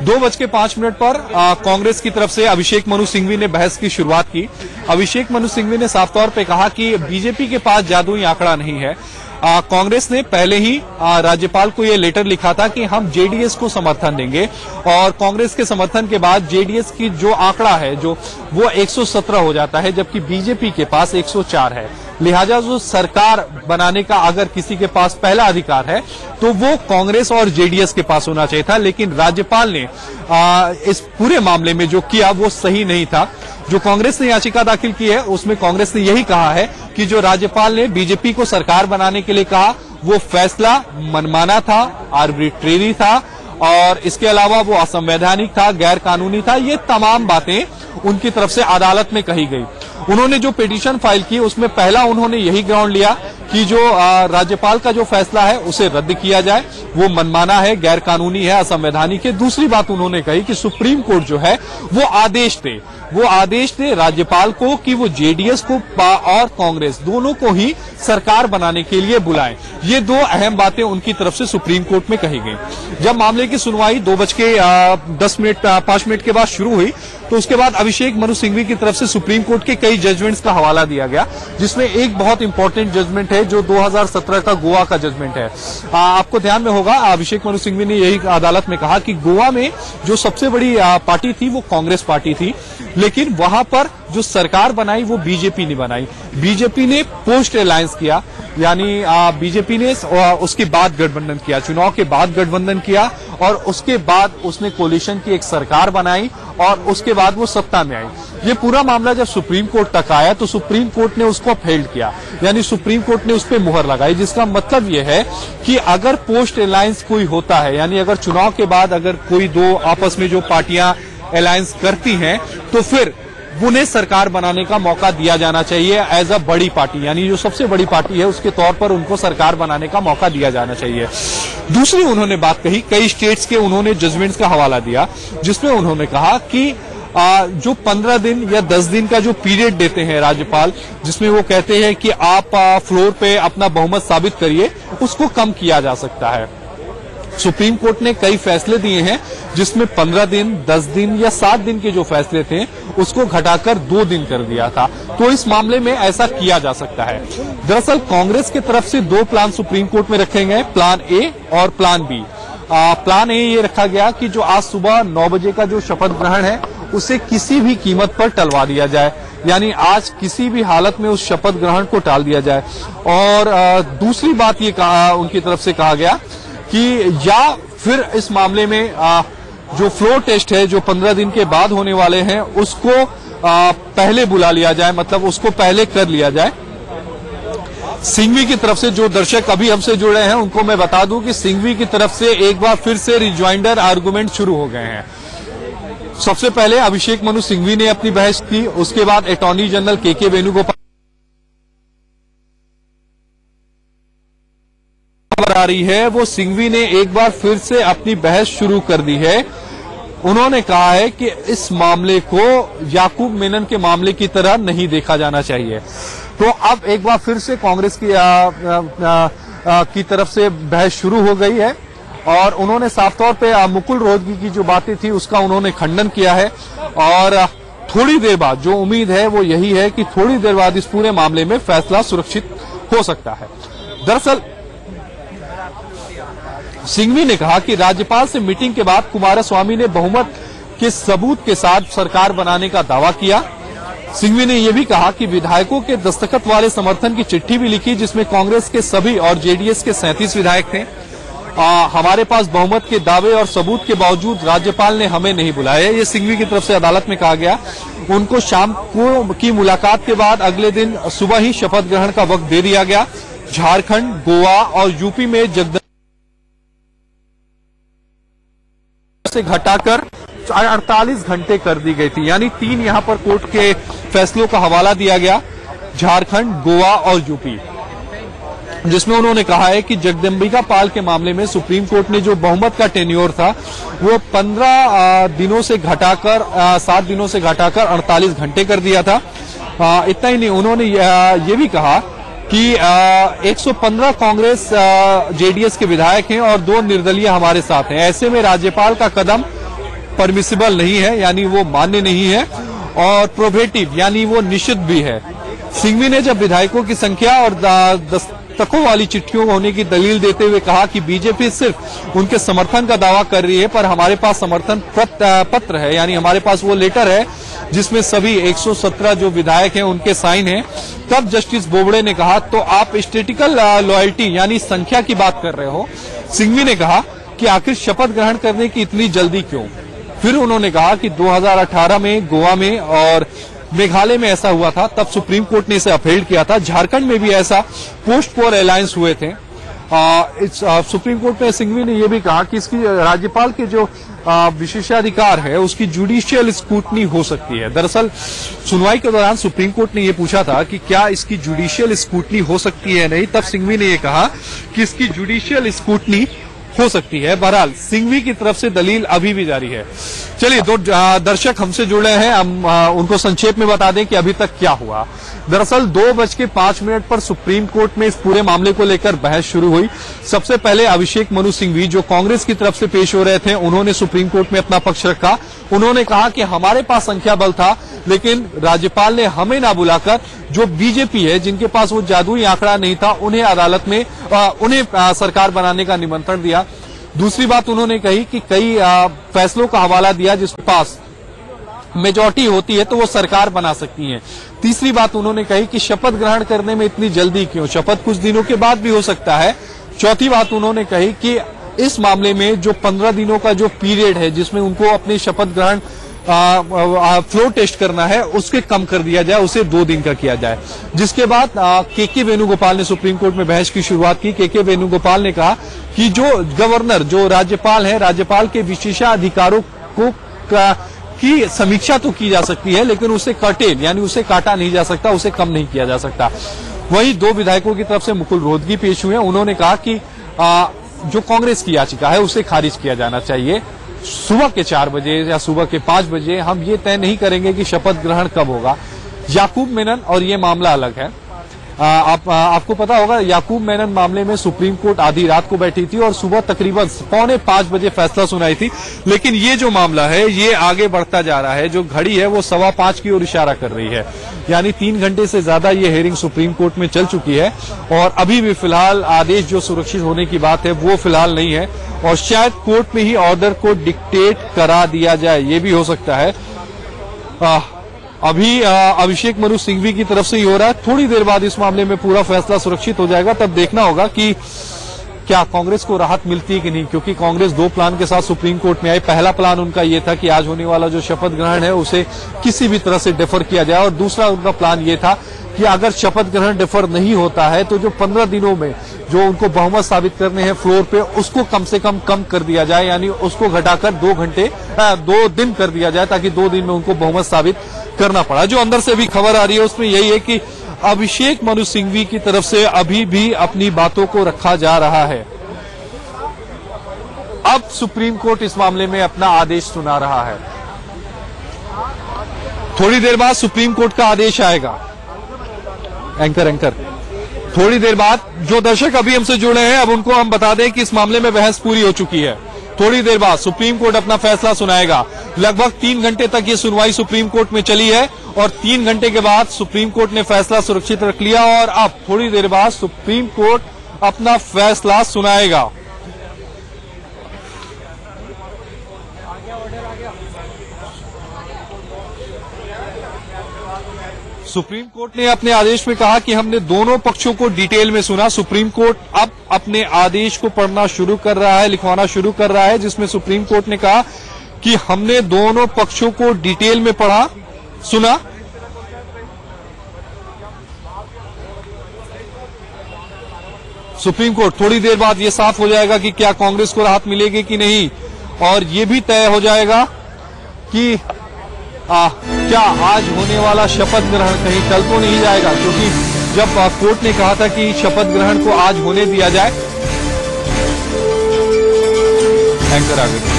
2:05 पर कांग्रेस की तरफ से अभिषेक मनु सिंघवी ने बहस की शुरुआत की। अभिषेक मनु सिंघवी ने साफ तौर पे कहा कि बीजेपी के पास जादुई आंकड़ा नहीं है। कांग्रेस ने पहले ही राज्यपाल को यह लेटर लिखा था कि हम जेडीएस को समर्थन देंगे, और कांग्रेस के समर्थन के बाद जेडीएस की जो आंकड़ा है जो वो 117 हो जाता है, जबकि बीजेपी के पास 104 है। लिहाजा जो सरकार बनाने का अगर किसी के पास पहला अधिकार है तो वो कांग्रेस और जेडीएस के पास होना चाहिए था, लेकिन राज्यपाल ने इस पूरे मामले में जो किया वो सही नहीं था। जो कांग्रेस ने याचिका दाखिल की है उसमें कांग्रेस ने यही कहा है कि जो राज्यपाल ने बीजेपी को सरकार बनाने के लिए कहा वो फैसला मनमाना था, आर्बिट्रेरी था, और इसके अलावा वो असंवैधानिक था, गैर कानूनी था। ये तमाम बातें उनकी तरफ से अदालत में कही गई। उन्होंने जो पिटीशन फाइल की उसमें पहला उन्होंने यही ग्राउंड लिया कि जो राज्यपाल का जो फैसला है उसे रद्द किया जाए, वो मनमाना है, गैर कानूनी है, असंवैधानिक है। दूसरी बात उन्होंने कही कि सुप्रीम कोर्ट जो है वो आदेश दे राज्यपाल को कि वो जेडीएस को और कांग्रेस दोनों को ही सरकार बनाने के लिए बुलाएं। ये दो अहम बातें उनकी तरफ से सुप्रीम कोर्ट में कही गई। जब मामले की सुनवाई 2:05 के बाद शुरू हुई तो उसके बाद अभिषेक मनु सिंघवी की तरफ से सुप्रीम कोर्ट के कई जजमेंट्स का हवाला दिया गया, जिसमें एक बहुत इंपॉर्टेंट जजमेंट है जो 2017 का गोवा का जजमेंट है। आपको ध्यान में होगा अभिषेक मनु सिंघवी ने यही अदालत में कहा कि गोवा में जो सबसे बड़ी पार्टी थी वो कांग्रेस पार्टी थी, लेकिन वहां पर जो सरकार बनाई वो बीजेपी ने बनाई। बीजेपी ने पोस्ट अलायंस किया, यानी बीजेपी ने उसके बाद गठबंधन किया, चुनाव के बाद गठबंधन किया, और उसके बाद उसने कोलिशन की एक सरकार बनाई और उसके बाद वो सत्ता में आई। ये पूरा मामला जब सुप्रीम कोर्ट तक आया तो सुप्रीम कोर्ट ने उसको अपहेल्ड किया, यानी सुप्रीम कोर्ट ने उस पर मुहर लगाई, जिसका मतलब ये है कि अगर पोस्ट अलायंस कोई होता है, यानी अगर चुनाव के बाद अगर कोई दो आपस में जो पार्टियां अलायंस करती हैं तो फिर उन्हें सरकार बनाने का मौका दिया जाना चाहिए एज अ बड़ी पार्टी, यानी जो सबसे बड़ी पार्टी है उसके तौर पर उनको सरकार बनाने का मौका दिया जाना चाहिए। दूसरी उन्होंने बात कही, कई स्टेट्स के उन्होंने जजमेंट्स का हवाला दिया, जिसमें उन्होंने कहा कि जो 15 दिन या 10 दिन का जो पीरियड देते हैं राज्यपाल, जिसमें वो कहते हैं कि आप फ्लोर पे अपना बहुमत साबित करिए, उसको कम किया जा सकता है। सुप्रीम कोर्ट ने कई फैसले दिए हैं जिसमें 15 दिन, 10 दिन या 7 दिन के जो फैसले थे उसको घटाकर 2 दिन कर दिया था। तो इस मामले में ऐसा किया जा सकता है। दरअसल कांग्रेस की तरफ से 2 प्लान सुप्रीम कोर्ट में रखे गए, प्लान ए और प्लान बी। प्लान ए ये रखा गया कि जो आज सुबह 9 बजे का जो शपथ ग्रहण है उसे किसी भी कीमत पर टलवा दिया जाए, यानी आज किसी भी हालत में उस शपथ ग्रहण को टाल दिया जाए। और दूसरी बात ये उनकी तरफ से कहा गया कि या फिर इस मामले में जो फ्लोर टेस्ट है जो 15 दिन के बाद होने वाले हैं उसको पहले बुला लिया जाए, मतलब उसको पहले कर लिया जाए। सिंघवी की तरफ से जो दर्शक अभी हमसे जुड़े हैं उनको मैं बता दूं कि सिंघवी की तरफ से एक बार फिर से रिजॉइंडर आर्गुमेंट शुरू हो गए हैं। सबसे पहले अभिषेक मनु सिंघवी ने अपनी बहस की, उसके बाद अटॉर्नी जनरल के वेणुगोपाल आ रही है, वो सिंघवी ने एक बार फिर से अपनी बहस शुरू कर दी है। उन्होंने कहा है कि इस मामले को याकूब मेनन के मामले की तरह नहीं देखा जाना चाहिए। तो अब एक बार फिर से कांग्रेस की तरफ से बहस शुरू हो गई है और उन्होंने साफ तौर पे मुकुल रोहतगी की जो बातें थी उसका उन्होंने खंडन किया है। और थोड़ी देर बाद जो उम्मीद है वो यही है कि थोड़ी देर बाद इस पूरे मामले में फैसला सुरक्षित हो सकता है। दरअसल सिंघवी ने कहा कि राज्यपाल से मीटिंग के बाद कुमारस्वामी ने बहुमत के सबूत के साथ सरकार बनाने का दावा किया। सिंघवी ने यह भी कहा कि विधायकों के दस्तखत वाले समर्थन की चिट्ठी भी लिखी जिसमें कांग्रेस के सभी और जेडीएस के 37 विधायक थे। हमारे पास बहुमत के दावे और सबूत के बावजूद राज्यपाल ने हमें नहीं बुलाया, ये सिंघवी की तरफ से अदालत में कहा गया। उनको शाम को की मुलाकात के बाद अगले दिन सुबह ही शपथ ग्रहण का वक्त दे दिया गया। झारखंड, गोवा और यूपी में जगदम्बिका से घटाकर 48 घंटे कर दी गई थी, यानी 3 यहां पर कोर्ट के फैसलों का हवाला दिया गया, झारखंड, गोवा और यूपी, जिसमें उन्होंने कहा है कि जगदम्बिका पाल के मामले में सुप्रीम कोर्ट ने जो बहुमत का टेन्योर था वो 15 दिनों से घटाकर 7 दिनों से घटाकर 48 घंटे कर दिया था। इतना ही नहीं, उन्होंने ये भी कहा कि 115 कांग्रेस जेडीएस के विधायक हैं और 2 निर्दलीय हमारे साथ हैं। ऐसे में राज्यपाल का कदम परमिसिबल नहीं है, यानी वो मान्य नहीं है, और प्रोबेटिव यानी वो निषिद्ध भी है। सिंघवी ने जब विधायकों की संख्या और तकों वाली चिट्ठियों होने की दलील देते हुए कहा कि बीजेपी सिर्फ उनके समर्थन का दावा कर रही है, पर हमारे पास समर्थन पत्र है, यानी हमारे पास वो लेटर है जिसमें सभी 117 जो विधायक हैं उनके साइन हैं। तब जस्टिस बोबड़े ने कहा, तो आप स्टेटिकल लॉयल्टी यानी संख्या की बात कर रहे हो। सिंघवी ने कहा कि आखिर शपथ ग्रहण करने की इतनी जल्दी क्यों? फिर उन्होंने कहा कि 2018 में गोवा में और मेघालय में ऐसा हुआ था, तब सुप्रीम कोर्ट ने इसे अपील किया था। झारखंड में भी ऐसा पोस्ट पोल अलायंस हुए थे। सुप्रीम कोर्ट में सिंघवी ने यह भी कहा कि इसकी राज्यपाल के जो विशेषाधिकार है उसकी जुडिशियल स्क्रूटनी हो सकती है। दरअसल सुनवाई के दौरान सुप्रीम कोर्ट ने यह पूछा था कि क्या इसकी जुडिशियल स्क्रूटनी हो सकती है नहीं, तब सिंघवी ने यह कहा कि इसकी जुडिशियल स्क्रूटनी हो सकती है। बहरहाल सिंघवी की तरफ से दलील अभी भी जारी है। चलिए, दो दर्शक हमसे जुड़े हैं, हम उनको संक्षेप में बता दें कि अभी तक क्या हुआ। दरअसल 2:05 पर सुप्रीम कोर्ट में इस पूरे मामले को लेकर बहस शुरू हुई। सबसे पहले अभिषेक मनु सिंघवी जो कांग्रेस की तरफ से पेश हो रहे थे, उन्होंने सुप्रीम कोर्ट में अपना पक्ष रखा। उन्होंने कहा कि हमारे पास संख्या बल था, लेकिन राज्यपाल ने हमें ना बुलाकर जो बीजेपी है जिनके पास वो जादुई आंकड़ा नहीं था, उन्हें अदालत में सरकार बनाने का निमंत्रण दिया। दूसरी बात उन्होंने कही कि कई फैसलों का हवाला दिया जिसके पास मेजॉरिटी होती है तो वो सरकार बना सकती है। तीसरी बात उन्होंने कही कि शपथ ग्रहण करने में इतनी जल्दी क्यों, शपथ कुछ दिनों के बाद भी हो सकता है। चौथी बात उन्होंने कही कि इस मामले में जो 15 दिनों का जो पीरियड है जिसमें उनको अपनी शपथ ग्रहण फ्लोर टेस्ट करना है उसके कम कर दिया जाए, उसे 2 दिन का किया जाए। जिसके बाद के वेणुगोपाल ने सुप्रीम कोर्ट में बहस की शुरुआत की। के वेणुगोपाल ने कहा कि जो गवर्नर जो राज्यपाल है, राज्यपाल के विशेषाधिकारों को की समीक्षा तो की जा सकती है, लेकिन उसे कर्टेल यानी उसे काटा नहीं जा सकता, उसे कम नहीं किया जा सकता। वहीं 2 विधायकों की तरफ से मुकुल रोहतगी पेश हुए। उन्होंने कहा कि जो कांग्रेस की याचिका है उसे खारिज किया जाना चाहिए। सुबह के 4 बजे या सुबह के 5 बजे हम ये तय नहीं करेंगे कि शपथ ग्रहण कब होगा। याकूब मेनन और ये मामला अलग है। आपको पता होगा याकूब मेनन मामले में सुप्रीम कोर्ट आधी रात को बैठी थी और सुबह तकरीबन 4:45 बजे फैसला सुनाई थी। लेकिन ये जो मामला है ये आगे बढ़ता जा रहा है। जो घड़ी है वो 5:15 की ओर इशारा कर रही है, यानी 3 घंटे से ज्यादा ये हेयरिंग सुप्रीम कोर्ट में चल चुकी है और अभी भी फिलहाल आदेश जो सुरक्षित होने की बात है वो फिलहाल नहीं है और शायद कोर्ट में ही ऑर्डर को डिक्टेट करा दिया जाए, ये भी हो सकता है। अभी अभिषेक मनु सिंघवी की तरफ से ही हो रहा है। थोड़ी देर बाद इस मामले में पूरा फैसला सुरक्षित हो जाएगा, तब देखना होगा कि क्या कांग्रेस को राहत मिलती है कि नहीं, क्योंकि कांग्रेस 2 प्लान के साथ सुप्रीम कोर्ट में आई। पहला प्लान उनका ये था कि आज होने वाला जो शपथ ग्रहण है उसे किसी भी तरह से डिफर किया जाए और दूसरा उनका प्लान ये था कि अगर शपथ ग्रहण डिफर नहीं होता है तो जो 15 दिनों में जो उनको बहुमत साबित करने हैं फ्लोर पे उसको कम से कम कर दिया जाए, यानी उसको घटाकर 2 दिन कर दिया जाए ताकि 2 दिन में उनको बहुमत साबित करना पड़ा। जो अंदर से भी खबर आ रही है उसमें यही है कि अभिषेक मनु सिंघवी की तरफ से अभी भी अपनी बातों को रखा जा रहा है। अब सुप्रीम कोर्ट इस मामले में अपना आदेश सुना रहा है। थोड़ी देर बाद सुप्रीम कोर्ट का आदेश आएगा। एंकर थोड़ी देर बाद जो दर्शक अभी हमसे जुड़े हैं अब उनको हम बता दें कि इस मामले में बहस पूरी हो चुकी है। थोड़ी देर बाद सुप्रीम कोर्ट अपना फैसला सुनाएगा। लगभग 3 घंटे तक ये सुनवाई सुप्रीम कोर्ट में चली है और 3 घंटे के बाद सुप्रीम कोर्ट ने फैसला सुरक्षित रख लिया और अब थोड़ी देर बाद सुप्रीम कोर्ट अपना फैसला सुनाएगा। सुप्रीम कोर्ट ने अपने आदेश में कहा कि हमने दोनों पक्षों को डिटेल में सुना। सुप्रीम कोर्ट अब अपने आदेश को पढ़ना शुरू कर रहा है, लिखवाना शुरू कर रहा है, जिसमें सुप्रीम कोर्ट ने कहा कि हमने दोनों पक्षों को डिटेल में पढ़ा, सुना। सुप्रीम कोर्ट थोड़ी देर बाद यह साफ हो जाएगा कि क्या कांग्रेस को राहत मिलेगी कि नहीं और यह भी तय हो जाएगा कि क्या आज होने वाला शपथ ग्रहण कहीं टल तो नहीं जाएगा, क्योंकि जब कोर्ट ने कहा था कि शपथ ग्रहण को आज होने दिया जाए। एंकर आ गए।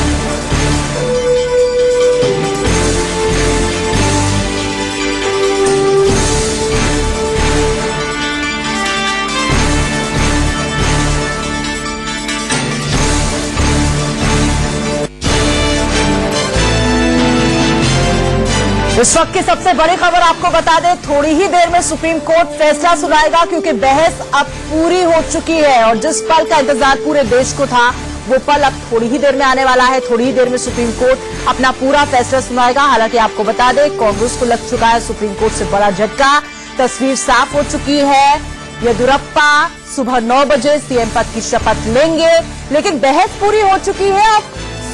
इस वक्त की सबसे बड़ी खबर आपको बता दें, थोड़ी ही देर में सुप्रीम कोर्ट फैसला सुनाएगा क्योंकि बहस अब पूरी हो चुकी है और जिस पल का इंतजार पूरे देश को था वो पल अब थोड़ी ही देर में आने वाला है। थोड़ी ही देर में सुप्रीम कोर्ट अपना पूरा फैसला सुनाएगा। हालांकि आपको बता दें, कांग्रेस को लग चुका है सुप्रीम कोर्ट से बड़ा झटका। तस्वीर साफ हो चुकी है। येदियुरप्पा सुबह 9 बजे सीएम पद की शपथ लेंगे, लेकिन बहस पूरी हो चुकी है। अब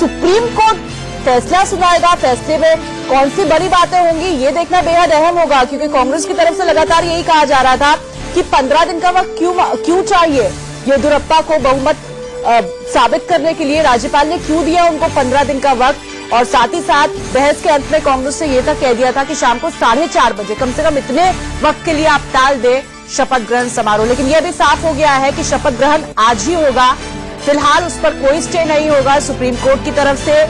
सुप्रीम कोर्ट फैसला सुनाएगा। फैसले में कौन सी बड़ी बातें होंगी ये देखना बेहद अहम होगा, क्योंकि कांग्रेस की तरफ से लगातार यही कहा जा रहा था कि 15 दिन का वक्त क्यों चाहिए। येदियुरप्पा को बहुमत साबित करने के लिए राज्यपाल ने क्यों दिया उनको 15 दिन का वक्त, और साथ ही साथ बहस के अंत में कांग्रेस ने यह तक कह दिया था कि शाम को 4:30 बजे कम से कम इतने वक्त के लिए आप टाल दे शपथ ग्रहण समारोह। लेकिन यह भी साफ हो गया है कि शपथ ग्रहण आज ही होगा। फिलहाल उस पर कोई स्टे नहीं होगा सुप्रीम कोर्ट की तरफ से,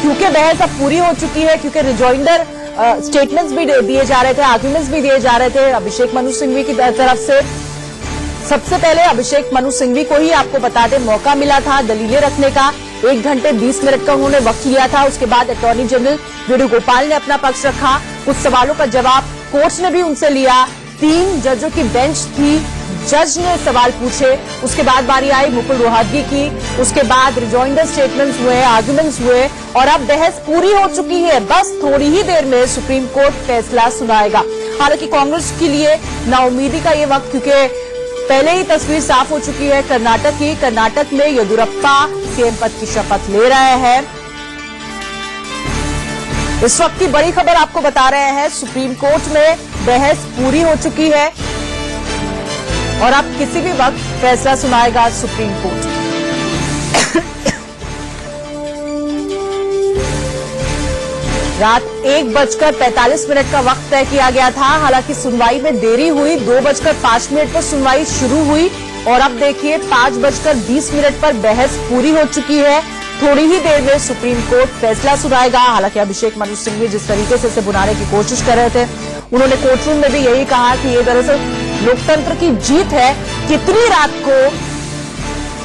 क्योंकि बहस अब पूरी हो चुकी है। क्योंकि रिजॉइंडर स्टेटमेंट्स भी दिए जा रहे थे, आर्ग्यूमेंट्स भी दिए जा रहे थे अभिषेक मनु सिंघवी की तरफ से। सबसे पहले अभिषेक मनु सिंघवी को ही आपको बता दें मौका मिला था दलीलें रखने का। 1 घंटे 20 मिनट का उन्होंने वक्त लिया था। उसके बाद अटॉर्नी जनरल वेणुगोपाल ने अपना पक्ष रखा। कुछ सवालों का जवाब कोर्ट ने भी उनसे लिया। 3 जजों की बेंच थी, जज ने सवाल पूछे। उसके बाद बारी आई मुकुल रोहतगी की। उसके बाद रिजॉइंडर स्टेटमेंट्स हुए, आर्गुमेंट्स हुए और अब बहस पूरी हो चुकी है। बस थोड़ी ही देर में सुप्रीम कोर्ट फैसला सुनाएगा। हालांकि कांग्रेस के लिए नाउमीदी का ये वक्त, क्योंकि पहले ही तस्वीर साफ हो चुकी है कर्नाटक की। कर्नाटक में येदियुरप्पा सीएम पद की शपथ ले रहे हैं। इस वक्त की बड़ी खबर आपको बता रहे हैं, सुप्रीम कोर्ट में बहस पूरी हो चुकी है और अब किसी भी वक्त फैसला सुनाएगा सुप्रीम कोर्ट। रात 1:45 का वक्त तय किया गया था। हालांकि सुनवाई में देरी हुई। 2:05 पर सुनवाई शुरू हुई और अब देखिए 5:20 पर बहस पूरी हो चुकी है। थोड़ी ही देर में सुप्रीम कोर्ट फैसला सुनाएगा। हालांकि अभिषेक मनु सिंघवी जिस तरीके से इसे बुलाने की कोशिश कर रहे थे, उन्होंने कोर्ट रूम में भी यही कहा कि ये दरअसल लोकतंत्र की जीत है। कितनी रात को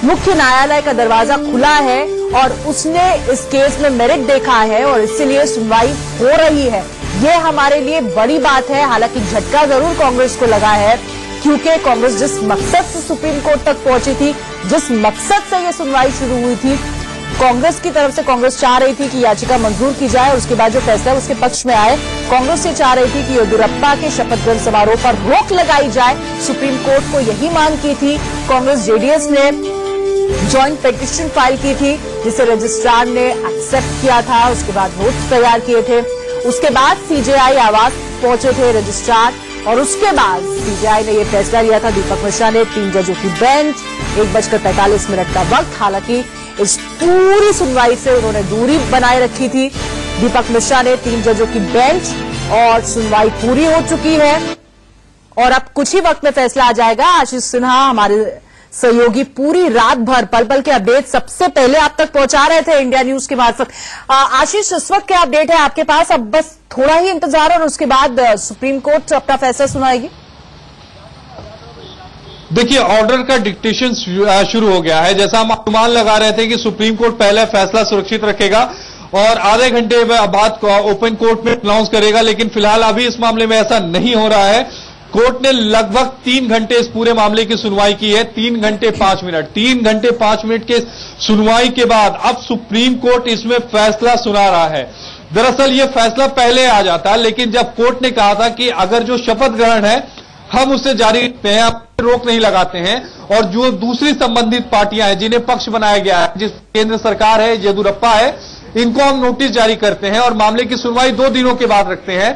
मुख्य न्यायालय का दरवाजा खुला है और उसने इस केस में मेरिट देखा है और इसीलिए सुनवाई हो रही है। ये हमारे लिए बड़ी बात है। हालांकि झटका जरूर कांग्रेस को लगा है, क्योंकि कांग्रेस जिस मकसद से सुप्रीम कोर्ट तक पहुंची थी, जिस मकसद से ये सुनवाई शुरू हुई थी, कांग्रेस की तरफ से कांग्रेस चाह रही थी कि याचिका मंजूर की जाए और उसके बाद जो फैसला उसके पक्ष में आए। कांग्रेस ये चाह रही थी कि येदियुरप्पा के शपथ ग्रहण समारोह पर रोक लगाई जाए। सुप्रीम कोर्ट को यही मांग की थी। कांग्रेस जेडीएस ने जॉइंट पिटीशन फाइल की थी, जिसे रजिस्ट्रार ने एक्सेप्ट किया था। उसके बाद नोट्स तैयार किए थे। उसके बाद सीजेआई आवास पहुंचे थे रजिस्ट्रार और उसके बाद सीजेआई ने यह फैसला लिया था। दीपक मिश्रा ने 3 जजों की बेंच, 1:45 का वक्त। हालांकि इस पूरी सुनवाई से उन्होंने दूरी बनाए रखी थी। दीपक मिश्रा ने 3 जजों की बेंच और सुनवाई पूरी हो चुकी है और अब कुछ ही वक्त में फैसला आ जाएगा। आशीष सिन्हा हमारे सहयोगी पूरी रात भर पल पल के अपडेट सबसे पहले आप तक पहुंचा रहे थे इंडिया न्यूज के मार्फत। आशीष, इस वक्त क्या अपडेट है आपके पास? अब बस थोड़ा ही इंतजार और उसके बाद सुप्रीम कोर्ट अपना फैसला सुनाएगी। देखिए, ऑर्डर का डिक्टेशन शुरू हो गया है। जैसा हम अनुमान लगा रहे थे कि सुप्रीम कोर्ट पहले फैसला सुरक्षित रखेगा और आधे घंटे बाद ओपन कोर्ट में अनाउंस करेगा, लेकिन फिलहाल अभी इस मामले में ऐसा नहीं हो रहा है। कोर्ट ने लगभग 3 घंटे इस पूरे मामले की सुनवाई की है। 3 घंटे 5 मिनट 3 घंटे 5 मिनट के सुनवाई के बाद अब सुप्रीम कोर्ट इसमें फैसला सुना रहा है। दरअसल ये फैसला पहले आ जाता, लेकिन जब कोर्ट ने कहा था कि अगर जो शपथ ग्रहण है हम उसे जारी रखते हैं, रोक नहीं लगाते हैं, और जो दूसरी संबंधित पार्टियां हैं जिन्हें पक्ष बनाया गया है, जिस केंद्र सरकार है, येदियुरप्पा है, इनको हम नोटिस जारी करते हैं और मामले की सुनवाई 2 दिनों के बाद रखते हैं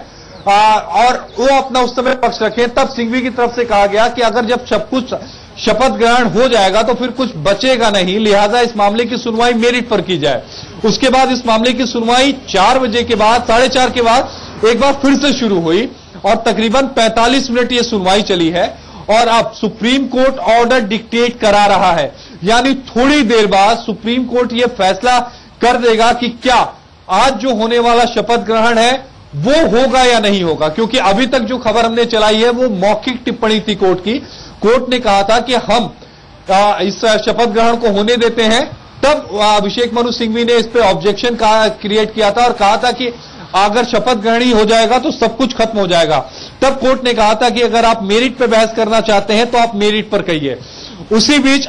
और वो अपना उस समय पक्ष रखें। तब सिंघवी की तरफ से कहा गया कि अगर जब सब कुछ शपथ ग्रहण हो जाएगा तो फिर कुछ बचेगा नहीं, लिहाजा इस मामले की सुनवाई मेरिट पर की जाए। उसके बाद इस मामले की सुनवाई 4 बजे के बाद, 4:30 के बाद एक बार फिर से शुरू हुई और तकरीबन 45 मिनट ये सुनवाई चली है और अब सुप्रीम कोर्ट ऑर्डर डिक्टेट करा रहा है। यानी थोड़ी देर बाद सुप्रीम कोर्ट ये फैसला कर देगा कि क्या आज जो होने वाला शपथ ग्रहण है वो होगा या नहीं होगा, क्योंकि अभी तक जो खबर हमने चलाई है वो मौखिक टिप्पणी थी कोर्ट की। कोर्ट ने कहा था कि हम इस शपथ ग्रहण को होने देते हैं। तब अभिषेक मनु सिंघवी ने इस पे ऑब्जेक्शन क्रिएट किया था और कहा था कि अगर शपथ ग्रहण ही हो जाएगा तो सब कुछ खत्म हो जाएगा। तब कोर्ट ने कहा था कि अगर आप मेरिट पे बहस करना चाहते हैं तो आप मेरिट पर कहिए। उसी बीच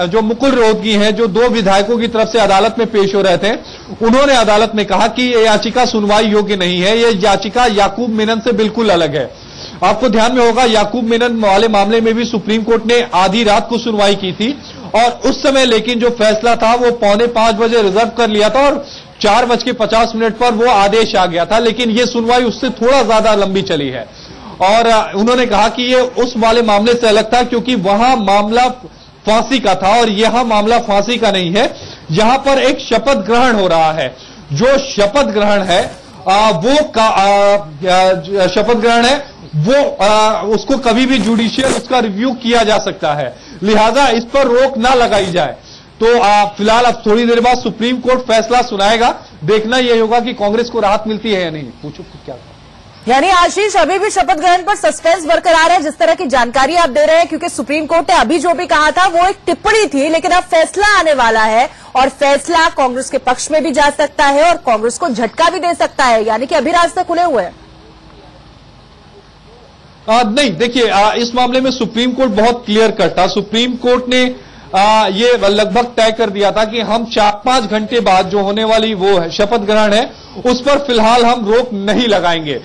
जो मुकुल रोहतगी हैं, जो 2 विधायकों की तरफ से अदालत में पेश हो रहे थे, उन्होंने अदालत में कहा कि यह याचिका सुनवाई योग्य नहीं है, यह याचिका याकूब मेनन से बिल्कुल अलग है। आपको ध्यान में होगा याकूब मेनन वाले मामले में भी सुप्रीम कोर्ट ने आधी रात को सुनवाई की थी और उस समय लेकिन जो फैसला था वो 4:45 बजे रिजर्व कर लिया था और 4:50 पर वो आदेश आ गया था, लेकिन ये सुनवाई उससे थोड़ा ज्यादा लंबी चली है। और उन्होंने कहा कि ये उस वाले मामले से अलग था क्योंकि वहां मामला फांसी का था और यहां मामला फांसी का नहीं है। यहां पर एक शपथ ग्रहण हो रहा है। जो शपथ ग्रहण है शपथ ग्रहण है वो उसको कभी भी जुडिशियल उसका रिव्यू किया जा सकता है, लिहाजा इस पर रोक ना लगाई जाए। तो फिलहाल अब थोड़ी देर बाद सुप्रीम कोर्ट फैसला सुनाएगा। देखना यह होगा कि कांग्रेस को राहत मिलती है या नहीं। पूछो क्या, यानी आशीष अभी भी शपथ ग्रहण पर सस्पेंस बरकरार है, जिस तरह की जानकारी आप दे रहे हैं, क्योंकि सुप्रीम कोर्ट ने अभी जो भी कहा था वो एक टिप्पणी थी, लेकिन अब फैसला आने वाला है और फैसला कांग्रेस के पक्ष में भी जा सकता है और कांग्रेस को झटका भी दे सकता है, यानी कि अभी रास्ते खुले हुए हैं। नहीं, देखिए इस मामले में सुप्रीम कोर्ट बहुत क्लियर कट था। सुप्रीम कोर्ट ने ये लगभग तय कर दिया था कि हम 4-5 घंटे बाद जो होने वाली वो है शपथ ग्रहण है उस पर फिलहाल हम रोक नहीं लगाएंगे।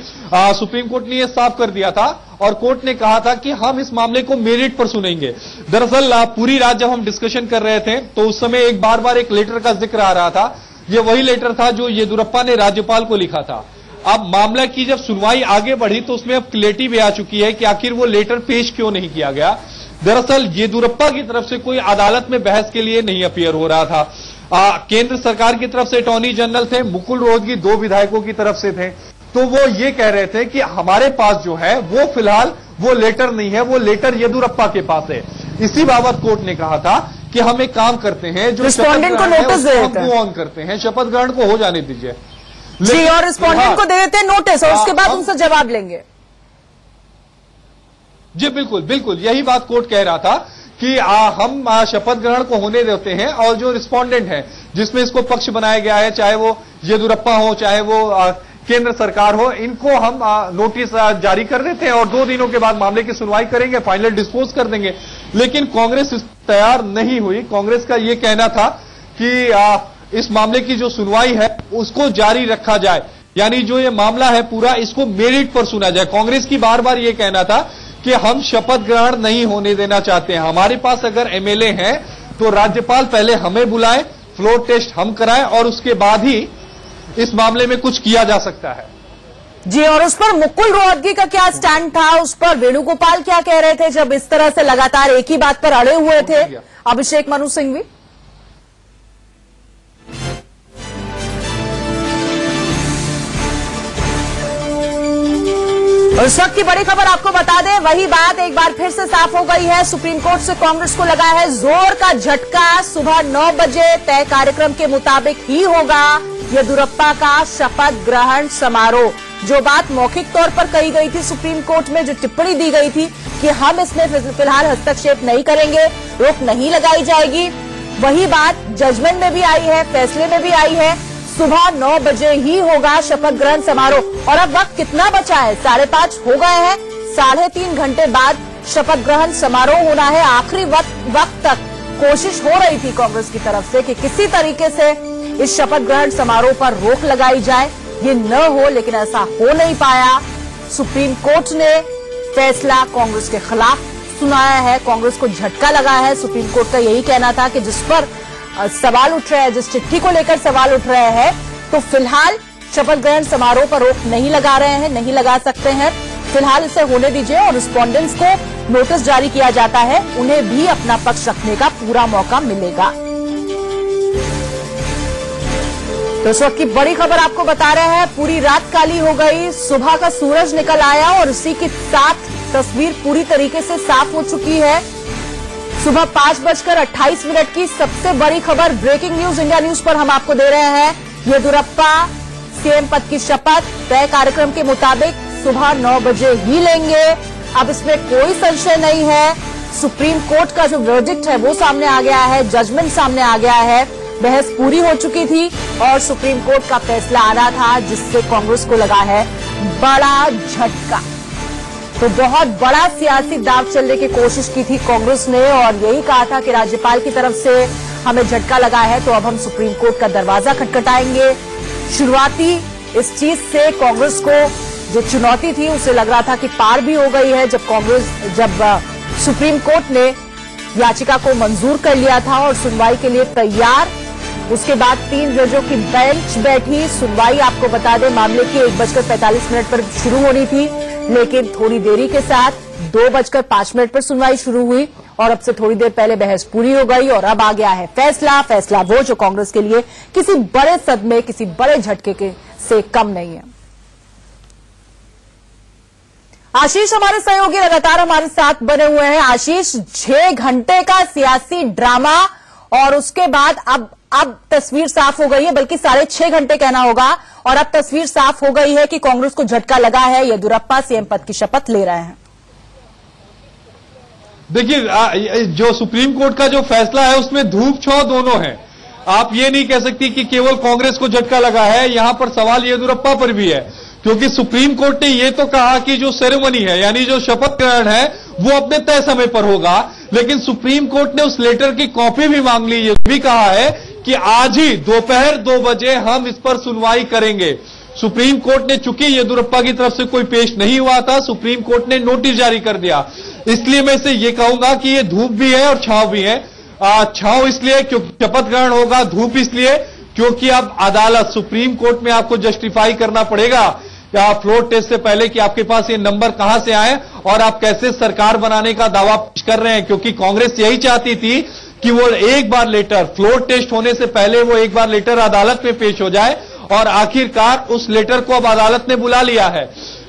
सुप्रीम कोर्ट ने यह साफ कर दिया था और कोर्ट ने कहा था कि हम इस मामले को मेरिट पर सुनेंगे। दरअसल पूरी रात जब हम डिस्कशन कर रहे थे तो उस समय एक बार एक लेटर का जिक्र आ रहा था। ये वही लेटर था जो येदियुरप्पा ने राज्यपाल को लिखा था। अब मामला की जब सुनवाई आगे बढ़ी तो उसमें अब क्लैरिटी भी आ चुकी है कि आखिर वो लेटर पेश क्यों नहीं किया गया। दरअसल येदियुरप्पा की तरफ से कोई अदालत में बहस के लिए नहीं अपीयर हो रहा था। केंद्र सरकार की तरफ से अटॉर्नी जनरल थे, मुकुल रोहतगी 2 विधायकों की तरफ से थे, तो वो ये कह रहे थे कि हमारे पास जो है वो फिलहाल वो लेटर नहीं है, वो लेटर येदियुरप्पा के पास है। इसी बाबत कोर्ट ने कहा था कि हम एक काम करते हैं, जो रिस्पोंडेंट को नोटिस दे देते हैं, ऑन करते हैं, शपथ ग्रहण को हो जाने दीजिए जी, और रिस्पोंडेंट को दे देते हैं नोटिस और उसके बाद उनसे जवाब लेंगे। जी बिल्कुल बिल्कुल, यही बात कोर्ट कह रहा था कि हम शपथ ग्रहण को होने देते हैं और जो रिस्पोंडेंट है जिसमें इसको पक्ष बनाया गया है, चाहे वो येदियुरप्पा हो चाहे वो केंद्र सरकार हो, इनको हम नोटिस जारी कर देते हैं और 2 दिनों के बाद मामले की सुनवाई करेंगे, फाइनल डिस्पोज कर देंगे। लेकिन कांग्रेस तैयार नहीं हुई। कांग्रेस का यह कहना था कि इस मामले की जो सुनवाई है उसको जारी रखा जाए, यानी जो ये मामला है पूरा इसको मेरिट पर सुना जाए। कांग्रेस की बार बार ये कहना था कि हम शपथ ग्रहण नहीं होने देना चाहते हैं। हमारे पास अगर एमएलए हैं तो राज्यपाल पहले हमें बुलाए, फ्लोर टेस्ट हम कराएं और उसके बाद ही इस मामले में कुछ किया जा सकता है। जी, और उस पर मुकुल रोहतगी का क्या स्टैंड था, उस पर वेणुगोपाल क्या कह रहे थे जब इस तरह से लगातार एक ही बात पर अड़े हुए थे अभिषेक मनु सिंघवी? और इस वक्त की बड़ी खबर आपको बता दें, वही बात एक बार फिर से साफ हो गई है। सुप्रीम कोर्ट से कांग्रेस को लगा है जोर का झटका। सुबह 9 बजे तय कार्यक्रम के मुताबिक ही होगा येदियुरप्पा का शपथ ग्रहण समारोह। जो बात मौखिक तौर पर कही गई थी सुप्रीम कोर्ट में, जो टिप्पणी दी गई थी कि हम इसमें फिलहाल हस्तक्षेप नहीं करेंगे, रोक नहीं लगाई जाएगी, वही बात जजमेंट में भी आई है, फैसले में भी आई है। सुबह 9 बजे ही होगा शपथ ग्रहण समारोह। और अब वक्त कितना बचा है? 5:30 हो गए हैं। 3.5 घंटे बाद शपथ ग्रहण समारोह होना है। आखिरी वक्त तक कोशिश हो रही थी कांग्रेस की तरफ से कि किसी तरीके से इस शपथ ग्रहण समारोह पर रोक लगाई जाए, ये न हो, लेकिन ऐसा हो नहीं पाया। सुप्रीम कोर्ट ने फैसला कांग्रेस के खिलाफ सुनाया है, कांग्रेस को झटका लगा है। सुप्रीम कोर्ट का यही कहना था कि जिस पर सवाल उठ रहे हैं, जिस चिट्ठी को लेकर सवाल उठ रहे हैं, तो फिलहाल शपथ ग्रहण समारोह पर रोक नहीं लगा रहे हैं, नहीं लगा सकते हैं। फिलहाल इसे होने दीजिए और रिस्पोंडेंट्स को नोटिस जारी किया जाता है, उन्हें भी अपना पक्ष रखने का पूरा मौका मिलेगा। तो इस वक्त की बड़ी खबर आपको बता रहे हैं, पूरी रात काली हो गई, सुबह का सूरज निकल आया और इसी के साथ तस्वीर पूरी तरीके से साफ हो चुकी है। सुबह 5:28 की सबसे बड़ी खबर ब्रेकिंग न्यूज इंडिया न्यूज पर हम आपको दे रहे हैं। येदियुरप्पा सीएम पद की शपथ तय कार्यक्रम के मुताबिक सुबह 9 बजे ही लेंगे। अब इसमें कोई संशय नहीं है। सुप्रीम कोर्ट का जो वर्डिक्ट है वो सामने आ गया है, जजमेंट सामने आ गया है। बहस पूरी हो चुकी थी और सुप्रीम कोर्ट का फैसला आना था, जिससे कांग्रेस को लगा है बड़ा झटका। तो बहुत बड़ा सियासी दांव चलने की कोशिश की थी कांग्रेस ने और यही कहा था कि राज्यपाल की तरफ से हमें झटका लगा है तो अब हम सुप्रीम कोर्ट का दरवाजा खटखटाएंगे। शुरुआती इस चीज से कांग्रेस को जो चुनौती थी उसे लग रहा था कि पार भी हो गई है, जब सुप्रीम कोर्ट ने याचिका को मंजूर कर लिया था और सुनवाई के लिए तैयार। उसके बाद 3 जजों की बेंच बैठी। सुनवाई आपको बता दें मामले की 1:45 पर शुरू होनी थी, लेकिन थोड़ी देरी के साथ 2:05 पर सुनवाई शुरू हुई और अब से थोड़ी देर पहले बहस पूरी हो गई और अब आ गया है फैसला वो जो कांग्रेस के लिए किसी बड़े सदमे, किसी बड़े झटके से कम नहीं है। आशीष हमारे सहयोगी लगातार हमारे साथ बने हुए हैं। आशीष, 6 घंटे का सियासी ड्रामा और उसके बाद अब तस्वीर साफ हो गई है, बल्कि 6.5 घंटे कहना होगा, और अब तस्वीर साफ हो गई है कि कांग्रेस को झटका लगा है। येदियुरप्पा सीएम पद की शपथ ले रहे हैं। देखिए, जो सुप्रीम कोर्ट का जो फैसला है उसमें धूप छांव दोनों है। आप ये नहीं कह सकती कि केवल कांग्रेस को झटका लगा है, यहां पर सवाल येदियुरप्पा पर भी है, क्योंकि सुप्रीम कोर्ट ने ये तो कहा कि जो सेरेमनी है यानी जो शपथ ग्रहण है वो अपने तय समय पर होगा, लेकिन सुप्रीम कोर्ट ने उस लेटर की कॉपी भी मांग ली। ये भी कहा है कि आज ही दोपहर 2 बजे हम इस पर सुनवाई करेंगे। सुप्रीम कोर्ट ने, चूंकि येदियुरप्पा की तरफ से कोई पेश नहीं हुआ था, सुप्रीम कोर्ट ने नोटिस जारी कर दिया। इसलिए मैं इसे ये कहूंगा कि ये धूप भी है और छांव भी है। छांव इसलिए क्योंकि शपथ ग्रहण होगा, धूप इसलिए क्योंकि अब अदालत, सुप्रीम कोर्ट में आपको जस्टिफाई करना पड़ेगा फ्लोर टेस्ट से पहले कि आपके पास ये नंबर कहां से आए और आप कैसे सरकार बनाने का दावा पेश कर रहे हैं, क्योंकि कांग्रेस यही चाहती थी कि वो एक बार लेटर, फ्लोर टेस्ट होने से पहले वो एक बार लेटर अदालत में पेश हो जाए, और आखिरकार उस लेटर को अब अदालत ने बुला लिया है।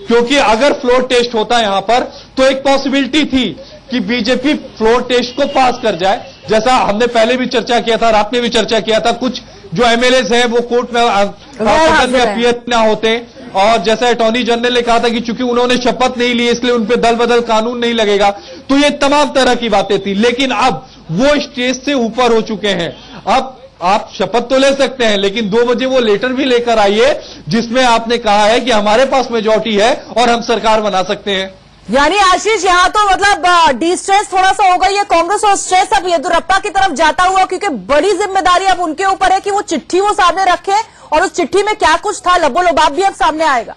क्योंकि अगर फ्लोर टेस्ट होता यहां पर तो एक पॉसिबिलिटी थी कि बीजेपी फ्लोर टेस्ट को पास कर जाए, जैसा हमने पहले भी चर्चा किया था, रात में भी चर्चा किया था। कुछ जो एमएलएस हैं वो कोर्ट में अपीयर न होते, और जैसा अटॉर्नी जनरल ने कहा था कि चूंकि उन्होंने शपथ नहीं ली इसलिए उन पे दल बदल कानून नहीं लगेगा, तो ये तमाम तरह की बातें थी। लेकिन अब वो स्टेज से ऊपर हो चुके हैं। अब आप शपथ तो ले सकते हैं, लेकिन 2 बजे वो लेटर भी लेकर आइए जिसमें आपने कहा है कि हमारे पास मेजॉरिटी है और हम सरकार बना सकते हैं। यानी आशीष, यहाँ तो मतलब डिस्ट्रेस थोड़ा सा हो गई है कांग्रेस, और स्ट्रेस अब येदियुरप्पा की तरफ जाता हुआ, क्योंकि बड़ी जिम्मेदारी अब उनके ऊपर है कि वो चिट्ठी वो सामने रखे, और उस चिट्ठी में क्या कुछ था लबोलबाब भी अब सामने आएगा।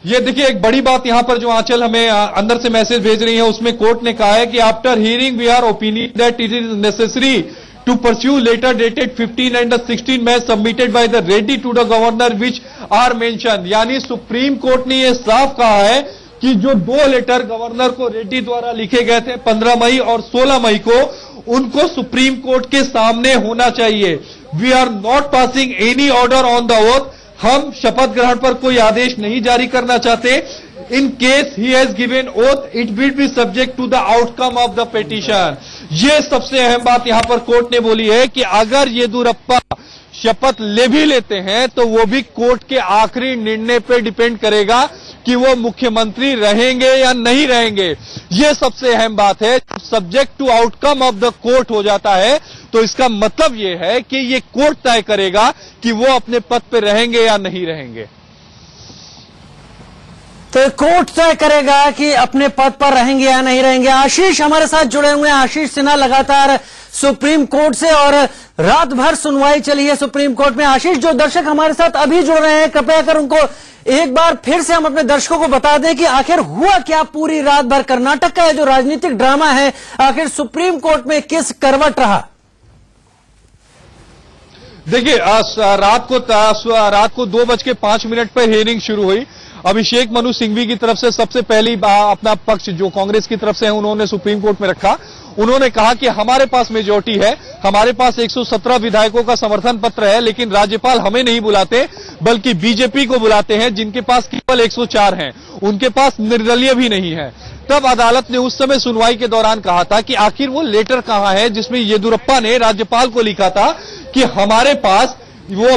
ये देखिए, एक बड़ी बात यहां पर जो आंचल हमें अंदर से मैसेज भेज रही है, उसमें कोर्ट ने कहा है कि after hearing we are opinion that it is necessary to pursue later dated 15 and 16 May submitted by the Reddy to the governor which are mentioned। यानी सुप्रीम कोर्ट ने यह साफ कहा है कि जो 2 लेटर गवर्नर को रेड्डी द्वारा लिखे गए थे 15 मई और 16 मई को, उनको सुप्रीम कोर्ट के सामने होना चाहिए। We are not passing any order on the oath. हम शपथ ग्रहण पर कोई आदेश नहीं जारी करना चाहते। In case he has given oath it will be subject to the outcome of the petition. ये सबसे अहम बात यहां पर कोर्ट ने बोली है कि अगर येदियुरप्पा शपथ ले भी लेते हैं तो वो भी कोर्ट के आखिरी निर्णय पर डिपेंड करेगा कि वो मुख्यमंत्री रहेंगे या नहीं रहेंगे। ये सबसे अहम बात है। Subject to outcome of the court हो जाता है तो इसका मतलब ये है कि ये कोर्ट तय करेगा कि वो अपने पद पर रहेंगे या नहीं रहेंगे। तो कोर्ट तय करेगा कि अपने पद पर रहेंगे या नहीं रहेंगे। आशीष हमारे साथ जुड़े हुए हैं। आशीष सिन्हा लगातार सुप्रीम कोर्ट से, और रात भर सुनवाई चली है सुप्रीम कोर्ट में। आशीष, जो दर्शक हमारे साथ अभी जुड़ रहे हैं, कृपया कर उनको एक बार फिर से हम अपने दर्शकों को बता दें कि आखिर हुआ क्या पूरी रात भर। कर्नाटक का जो राजनीतिक ड्रामा है आखिर सुप्रीम कोर्ट में किस करवट रहा। देखिए, रात को 2:05 पर हियरिंग शुरू हुई। अभिषेक मनु सिंघवी की तरफ से सबसे पहली अपना पक्ष जो कांग्रेस की तरफ से है उन्होंने सुप्रीम कोर्ट में रखा। उन्होंने कहा कि हमारे पास मेजॉरिटी है, हमारे पास 117 विधायकों का समर्थन पत्र है, लेकिन राज्यपाल हमें नहीं बुलाते बल्कि बीजेपी को बुलाते हैं जिनके पास केवल 104 हैं, उनके पास निर्दलीय भी नहीं है। तब अदालत ने उस समय सुनवाई के दौरान कहा था कि आखिर वो लेटर कहां है जिसमें येदियुरप्पा ने राज्यपाल को लिखा था कि हमारे पास वो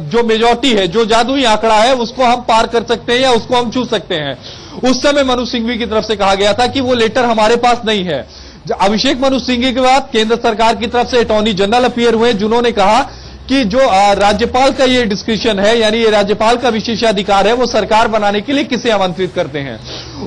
जो मेजॉरिटी है, जो जादुई आंकड़ा है, उसको हम पार कर सकते हैं या उसको हम छू सकते हैं। उस समय मनु सिंघवी की तरफ से कहा गया था कि वो लेटर हमारे पास नहीं है। अभिषेक मनु सिंघवी के बाद केंद्र सरकार की तरफ से अटॉर्नी जनरल अपीयर हुए, जिन्होंने कहा कि जो राज्यपाल का ये डिस्क्रिप्शन है, यानी ये राज्यपाल का विशेषाधिकार है, वो सरकार बनाने के लिए किसे आमंत्रित करते हैं।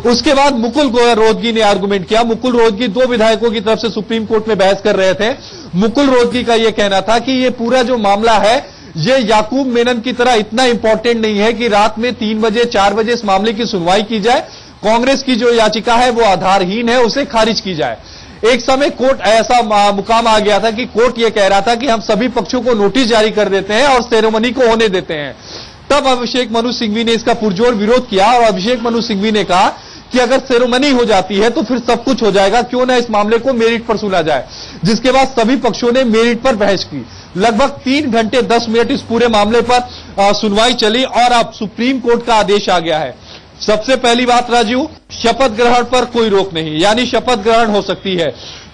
उसके बाद मुकुल रोहतगी ने आर्गुमेंट किया। मुकुल रोहतगी 2 विधायकों की तरफ से सुप्रीम कोर्ट में बहस कर रहे थे। मुकुल रोहतगी का ये कहना था कि ये पूरा जो मामला है, ये याकूब मेनन की तरह इतना इंपॉर्टेंट नहीं है कि रात में 3 बजे 4 बजे इस मामले की सुनवाई की जाए। कांग्रेस की जो याचिका है वो आधारहीन है, उसे खारिज की जाए। एक समय कोर्ट ऐसा मुकाम आ गया था कि कोर्ट ये कह रहा था कि हम सभी पक्षों को नोटिस जारी कर देते हैं और सेरेमनी को होने देते हैं। तब अभिषेक मनु सिंघवी ने इसका पुरजोर विरोध किया और अभिषेक मनु सिंघवी ने कहा कि अगर सेरेमनी हो जाती है तो फिर सब कुछ हो जाएगा, क्यों ना इस मामले को मेरिट पर सुना जाए। जिसके बाद सभी पक्षों ने मेरिट पर बहस की। लगभग 3 घंटे 10 मिनट इस पूरे मामले पर सुनवाई चली और अब सुप्रीम कोर्ट का आदेश आ गया है। सबसे पहली बात राजीव, शपथ ग्रहण पर कोई रोक नहीं, यानी शपथ ग्रहण हो सकती है।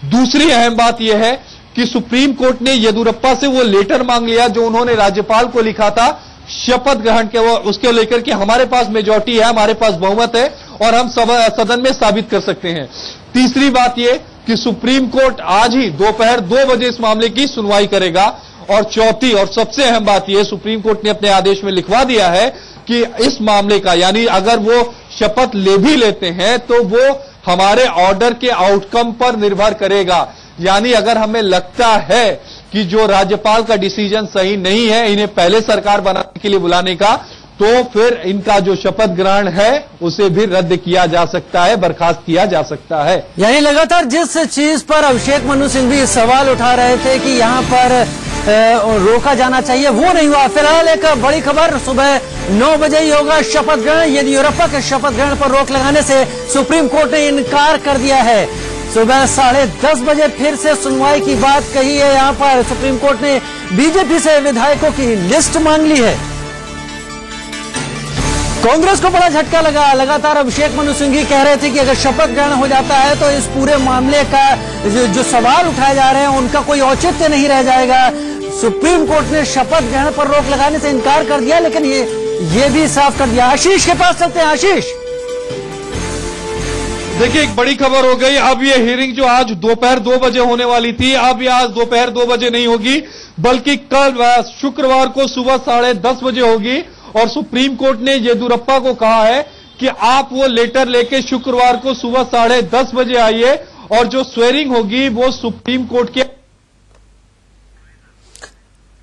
दूसरी अहम बात यह है कि सुप्रीम कोर्ट ने येदियुरप्पा से वो लेटर मांग लिया जो उन्होंने राज्यपाल को लिखा था शपथ ग्रहण के, उसके लेकर कि हमारे पास मेजॉरिटी है, हमारे पास बहुमत है और हम सदन में साबित कर सकते हैं। तीसरी बात यह कि सुप्रीम कोर्ट आज ही दोपहर 2 बजे इस मामले की सुनवाई करेगा। और चौथी और सबसे अहम बात यह, सुप्रीम कोर्ट ने अपने आदेश में लिखवा दिया है कि इस मामले का, यानी अगर वो शपथ ले भी लेते हैं तो वो हमारे ऑर्डर के आउटकम पर निर्भर करेगा। यानी अगर हमें लगता है कि जो राज्यपाल का डिसीजन सही नहीं है, इन्हें पहले सरकार बनाने के लिए बुलाने का, तो फिर इनका जो शपथ ग्रहण है उसे भी रद्द किया जा सकता है, बर्खास्त किया जा सकता है। यानी लगातार जिस चीज पर अभिषेक मनु सिंघवी सवाल उठा रहे थे कि यहाँ पर रोका जाना चाहिए, वो नहीं हुआ। फिलहाल एक बड़ी खबर, सुबह 9 बजे ही होगा शपथ ग्रहण। येदियुरप्पा के शपथ ग्रहण पर रोक लगाने से सुप्रीम कोर्ट ने इनकार कर दिया है। सुबह 10:30 बजे फिर से सुनवाई की बात कही है। यहाँ पर सुप्रीम कोर्ट ने बीजेपी से विधायकों की लिस्ट मांग ली है। कांग्रेस को बड़ा झटका लगा। लगातार अभिषेक मनु सिंघवी कह रहे थे कि अगर शपथ ग्रहण हो जाता है तो इस पूरे मामले का जो सवाल उठाए जा रहे हैं उनका कोई औचित्य नहीं रह जाएगा। सुप्रीम कोर्ट ने शपथ ग्रहण पर रोक लगाने से इनकार कर दिया, लेकिन ये भी साफ कर दिया। आशीष के पास चलते हैं। आशीष, देखिए एक बड़ी खबर हो गई। अब ये हियरिंग जो आज दोपहर 2 बजे होने वाली थी, अब ये आज दोपहर 2 बजे नहीं होगी, बल्कि कल शुक्रवार को सुबह 10:30 बजे होगी। और सुप्रीम कोर्ट ने येदियुरप्पा को कहा है कि आप वो लेटर लेके शुक्रवार को सुबह 10:30 बजे आइए और जो स्वेरिंग होगी वो सुप्रीम कोर्ट के।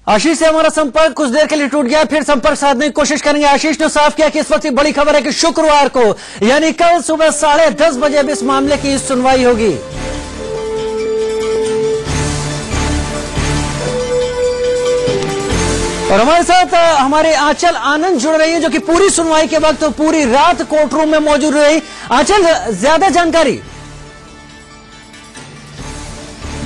आशीष से हमारा संपर्क कुछ देर के लिए टूट गया, फिर संपर्क साधने की कोशिश करेंगे। आशीष ने साफ किया कि इस वक्त बड़ी खबर है कि शुक्रवार को यानी कल सुबह 10:30 बजे अब इस मामले की सुनवाई होगी। और हमारे साथ हमारे आंचल आनंद जुड़ रही है, जो कि पूरी सुनवाई के वक्त पूरी रात कोर्ट रूम में मौजूद रही। आंचल, ज्यादा जानकारी।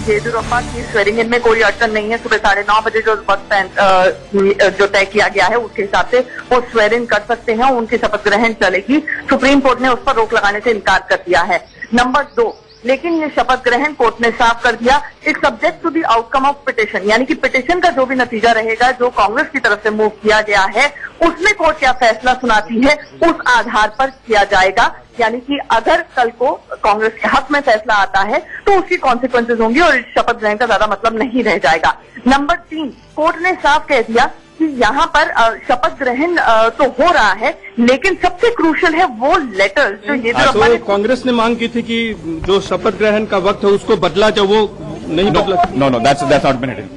येदियुरप्पा की स्वेरिंग इन में कोई अड़चन नहीं है। सुबह 9:30 बजे जो वक्त जो तय किया गया है उसके हिसाब से वो स्वेरिंग कर सकते हैं, उनकी शपथ ग्रहण चलेगी। सुप्रीम कोर्ट ने उस पर रोक लगाने से इनकार कर दिया है। नंबर 2, लेकिन ये शपथ ग्रहण कोर्ट ने साफ कर दिया एक subject to the outcome of petition, यानी कि पिटिशन का जो भी नतीजा रहेगा, जो कांग्रेस की तरफ से मूव किया गया है, उसमें कोर्ट क्या फैसला सुनाती है उस आधार पर किया जाएगा। यानी कि अगर कल को कांग्रेस के हक में फैसला आता है तो उसकी कॉन्सिक्वेंसेज होंगी और शपथ ग्रहण का ज्यादा मतलब नहीं रह जाएगा। नंबर 3, कोर्ट ने साफ कह दिया कि यहाँ पर शपथ ग्रहण तो हो रहा है, लेकिन सबसे क्रूशियल है वो लेटर जो येदियुरप्पा ने। कांग्रेस ने मांग की थी कि जो शपथ ग्रहण का वक्त है उसको बदला जाए, वो नहीं बदला। No, that's not been it.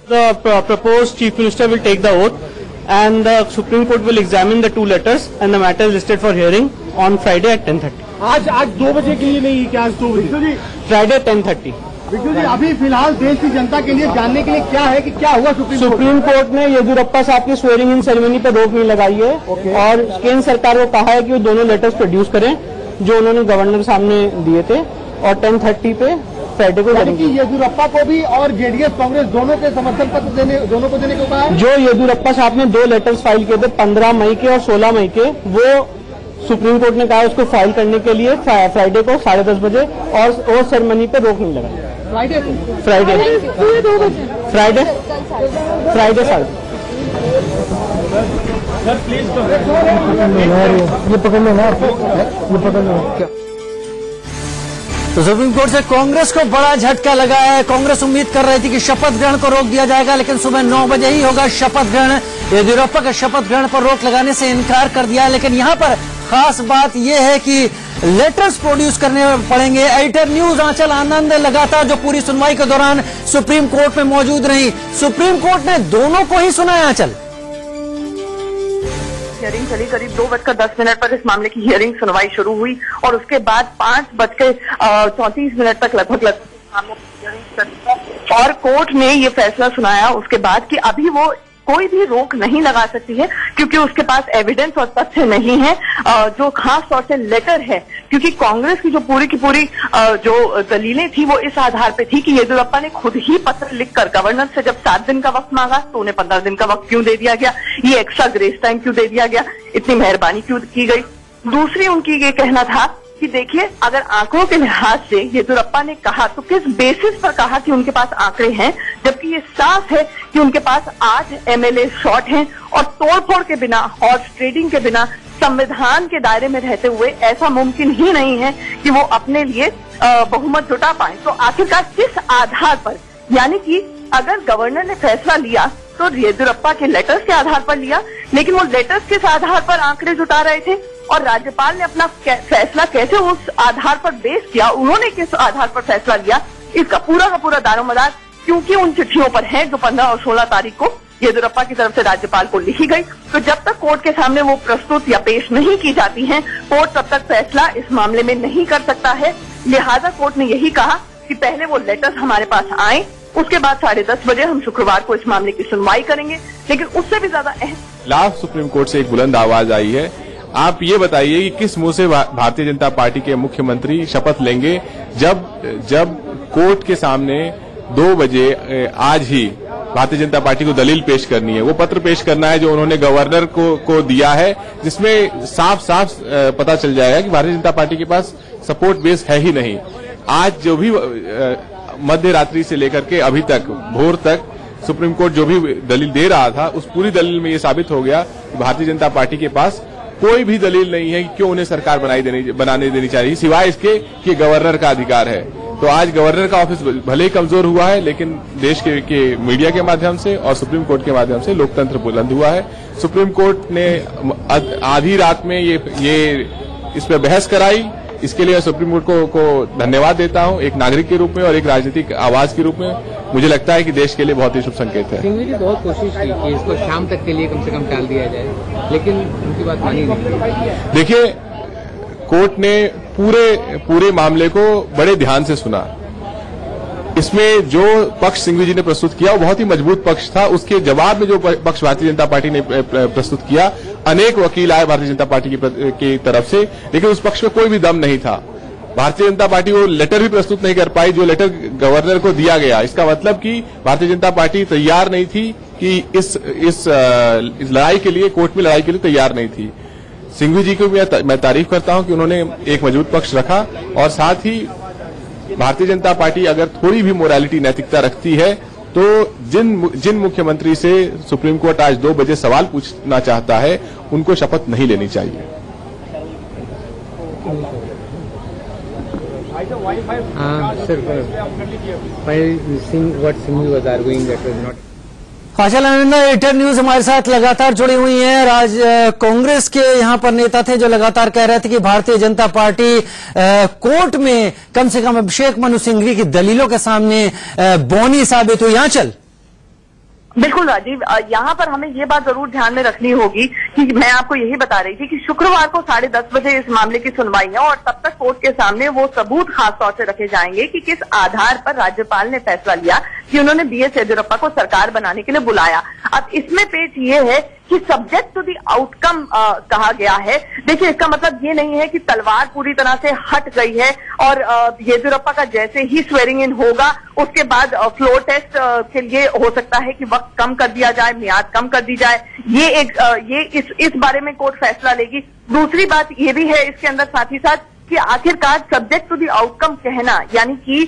The proposed chief minister will take the oath and the Supreme Court will examine the 2 letters and the matter is listed for hearing on Friday at 10:30. आज 2 बजे के लिए नहीं, क्या आज 2 बजे? Friday 10:30. विष्णु जी, अभी फिलहाल देश की जनता के लिए जानने के लिए क्या है कि क्या हुआ सुप्रीम कोर्ट ने येदियुरप्पा साहब की स्वेरिंग इन सेरेमनी पर रोक नहीं लगाई है और केंद्र सरकार को कहा है कि वो दोनों लेटर्स प्रोड्यूस करें जो उन्होंने गवर्नर के सामने दिए थे और 10:30 पे फ्राइडे को करेंगे। येदियुरप्पा को भी और जेडीएस कांग्रेस दोनों के समर्थन पत्र दोनों को देने को कहा है। जो येदियुरप्पा साहब ने 2 लेटर्स फाइल किए थे 15 मई के और 16 मई के, वो सुप्रीम कोर्ट ने कहा है उसको फाइल करने के लिए फ्राइडे को 10:30 बजे और सेरेमनी पे रोक नहीं लगाई। फ्राइडे ये पकड़ लो ना, ये पकड़ लो। तो सुप्रीम कोर्ट से कांग्रेस को बड़ा झटका लगा है। कांग्रेस उम्मीद कर रही थी कि शपथ ग्रहण को रोक दिया जाएगा, लेकिन सुबह 9 बजे ही होगा शपथ ग्रहण। येदियुरप्पा का शपथ ग्रहण पर रोक लगाने से इनकार कर दिया है, लेकिन यहाँ पर खास बात यह है कि लेटर्स प्रोड्यूस करने पड़ेंगे। एडिटर न्यूज आंचल आनंद लगातार जो पूरी सुनवाई के दौरान सुप्रीम कोर्ट में मौजूद रही। सुप्रीम कोर्ट ने दोनों को ही सुना है आंचल। हियरिंग चली, करीब 2:10 पर इस मामले की हियरिंग सुनवाई शुरू हुई और उसके बाद 5:34 तक लगभग और कोर्ट ने ये फैसला सुनाया उसके बाद कि अभी वो कोई भी रोक नहीं लगा सकती है, क्योंकि उसके पास एविडेंस और तथ्य नहीं है, जो खास तौर से लेटर है, क्योंकि कांग्रेस की जो पूरी की पूरी जो दलीलें थी वो इस आधार पे थी कि येदियुरप्पा ने खुद ही पत्र लिखकर गवर्नर से जब 7 दिन का वक्त मांगा तो उन्हें 15 दिन का वक्त क्यों दे दिया गया, ये एक्स्ट्रा ग्रेस टाइम क्यों दे दिया गया, इतनी मेहरबानी क्यों की गई। दूसरी उनकी ये कहना था कि देखिए, अगर आंकड़ों के लिहाज से येदियुरप्पा ने कहा तो किस बेसिस पर कहा कि उनके पास आंकड़े हैं, जबकि ये साफ है कि उनके पास 8 MLA शॉर्ट हैं और तोड़फोड़ के बिना, हॉर्स ट्रेडिंग के बिना, संविधान के दायरे में रहते हुए ऐसा मुमकिन ही नहीं है कि वो अपने लिए बहुमत जुटा पाए। तो आखिरकार किस आधार पर, यानी कि अगर गवर्नर ने फैसला लिया तो येदियुरप्पा के लेटर्स के आधार पर लिया, लेकिन वो लेटर्स किस आधार पर आंकड़े जुटा रहे थे और राज्यपाल ने अपना फैसला कैसे उस आधार पर बेस किया, उन्होंने किस आधार पर फैसला लिया, इसका पूरा का पूरा दारोमदार क्योंकि उन चिट्ठियों पर है जो 15 और 16 तारीख को येदियुरप्पा की तरफ से राज्यपाल को लिखी गई। तो जब तक कोर्ट के सामने वो प्रस्तुत या पेश नहीं की जाती हैं, कोर्ट तब तक फैसला इस मामले में नहीं कर सकता है। लिहाजा कोर्ट ने यही कहा कि पहले वो लेटर्स हमारे पास आए, उसके बाद 10:30 बजे हम शुक्रवार को इस मामले की सुनवाई करेंगे। लेकिन उससे भी ज्यादा लाभ सुप्रीम कोर्ट से एक बुलंद आवाज आई है। आप ये बताइए कि किस मुंह से भारतीय जनता पार्टी के मुख्यमंत्री शपथ लेंगे जब कोर्ट के सामने 2 बजे आज ही भारतीय जनता पार्टी को दलील पेश करनी है, वो पत्र पेश करना है जो उन्होंने गवर्नर को दिया है, जिसमें साफ साफ पता चल जाएगा कि भारतीय जनता पार्टी के पास सपोर्ट बेस है ही नहीं। आज जो भी मध्य रात्रि से लेकर के अभी तक भोर तक सुप्रीम कोर्ट जो भी दलील दे रहा था, उस पूरी दलील में ये साबित हो गया कि भारतीय जनता पार्टी के पास कोई भी दलील नहीं है कि क्यों उन्हें सरकार बनाने देनी चाहिए, सिवाय इसके कि गवर्नर का अधिकार है। तो आज गवर्नर का ऑफिस भले ही कमजोर हुआ है, लेकिन देश के मीडिया के माध्यम से और सुप्रीम कोर्ट के माध्यम से लोकतंत्र बुलंद हुआ है। सुप्रीम कोर्ट ने आधी रात में ये इस पर बहस कराई, इसके लिए सुप्रीम कोर्ट को धन्यवाद देता हूं, एक नागरिक के रूप में और एक राजनीतिक आवाज के रूप में। मुझे लगता है कि देश के लिए बहुत ही शुभ संकेत है। सिंघवी जी बहुत कोशिश की कि इसको शाम तक के लिए कम से कम टाल दिया जाए, लेकिन उनकी बात मानी नहीं। देखिए, कोर्ट ने पूरे मामले को बड़े ध्यान से सुना। इसमें जो पक्ष सिंघवी जी ने प्रस्तुत किया वो बहुत ही मजबूत पक्ष था। उसके जवाब में जो पक्ष भारतीय जनता पार्टी ने प्रस्तुत किया, अनेक वकील आए भारतीय जनता पार्टी की तरफ से, लेकिन उस पक्ष में कोई भी दम नहीं था। भारतीय जनता पार्टी वो लेटर भी प्रस्तुत नहीं कर पाई जो लेटर गवर्नर को दिया गया। इसका मतलब कि भारतीय जनता पार्टी तैयार नहीं थी कि इस लड़ाई के लिए, कोर्ट में लड़ाई के लिए तैयार नहीं थी। सिंघवी जी को मैं तारीफ करता हूं कि उन्होंने एक मजबूत पक्ष रखा और साथ ही भारतीय जनता पार्टी अगर थोड़ी भी मोरालिटी, नैतिकता रखती है तो जिन मुख्यमंत्री से सुप्रीम कोर्ट आज 2 बजे सवाल पूछना चाहता है, उनको शपथ नहीं लेनी चाहिए। आंचल आनंद एडिटर न्यूज हमारे साथ लगातार जुड़ी हुई हैं। कांग्रेस के यहाँ पर नेता थे जो लगातार कह रहे थे कि भारतीय जनता पार्टी कोर्ट में कम से कम अभिषेक मनु सिंघवी की दलीलों के सामने बौनी साबित हुई। आंचल, बिल्कुल राजीव, यहाँ पर हमें ये बात जरूर ध्यान में रखनी होगी कि मैं आपको यही बता रही थी कि शुक्रवार को 10:30 बजे इस मामले की सुनवाई है और तब तक कोर्ट के सामने वो सबूत खास तौर से रखे जाएंगे कि किस आधार पर राज्यपाल ने फैसला लिया। कि उन्होंने बीएस येदियुरप्पा को सरकार बनाने के लिए बुलाया। अब इसमें पेच ये है कि सब्जेक्ट टू दी आउटकम कहा गया है। देखिए, इसका मतलब ये नहीं है कि तलवार पूरी तरह से हट गई है और येदियुरप्पा का जैसे ही स्वेरिंग इन होगा उसके बाद फ्लोर टेस्ट के लिए हो सकता है कि वक्त कम कर दिया जाए, मियाद कम कर दी जाए। ये इस बारे में कोर्ट फैसला लेगी। दूसरी बात ये भी है इसके अंदर साथ ही साथ कि आखिरकार सब्जेक्ट टू दी आउटकम कहना, यानी कि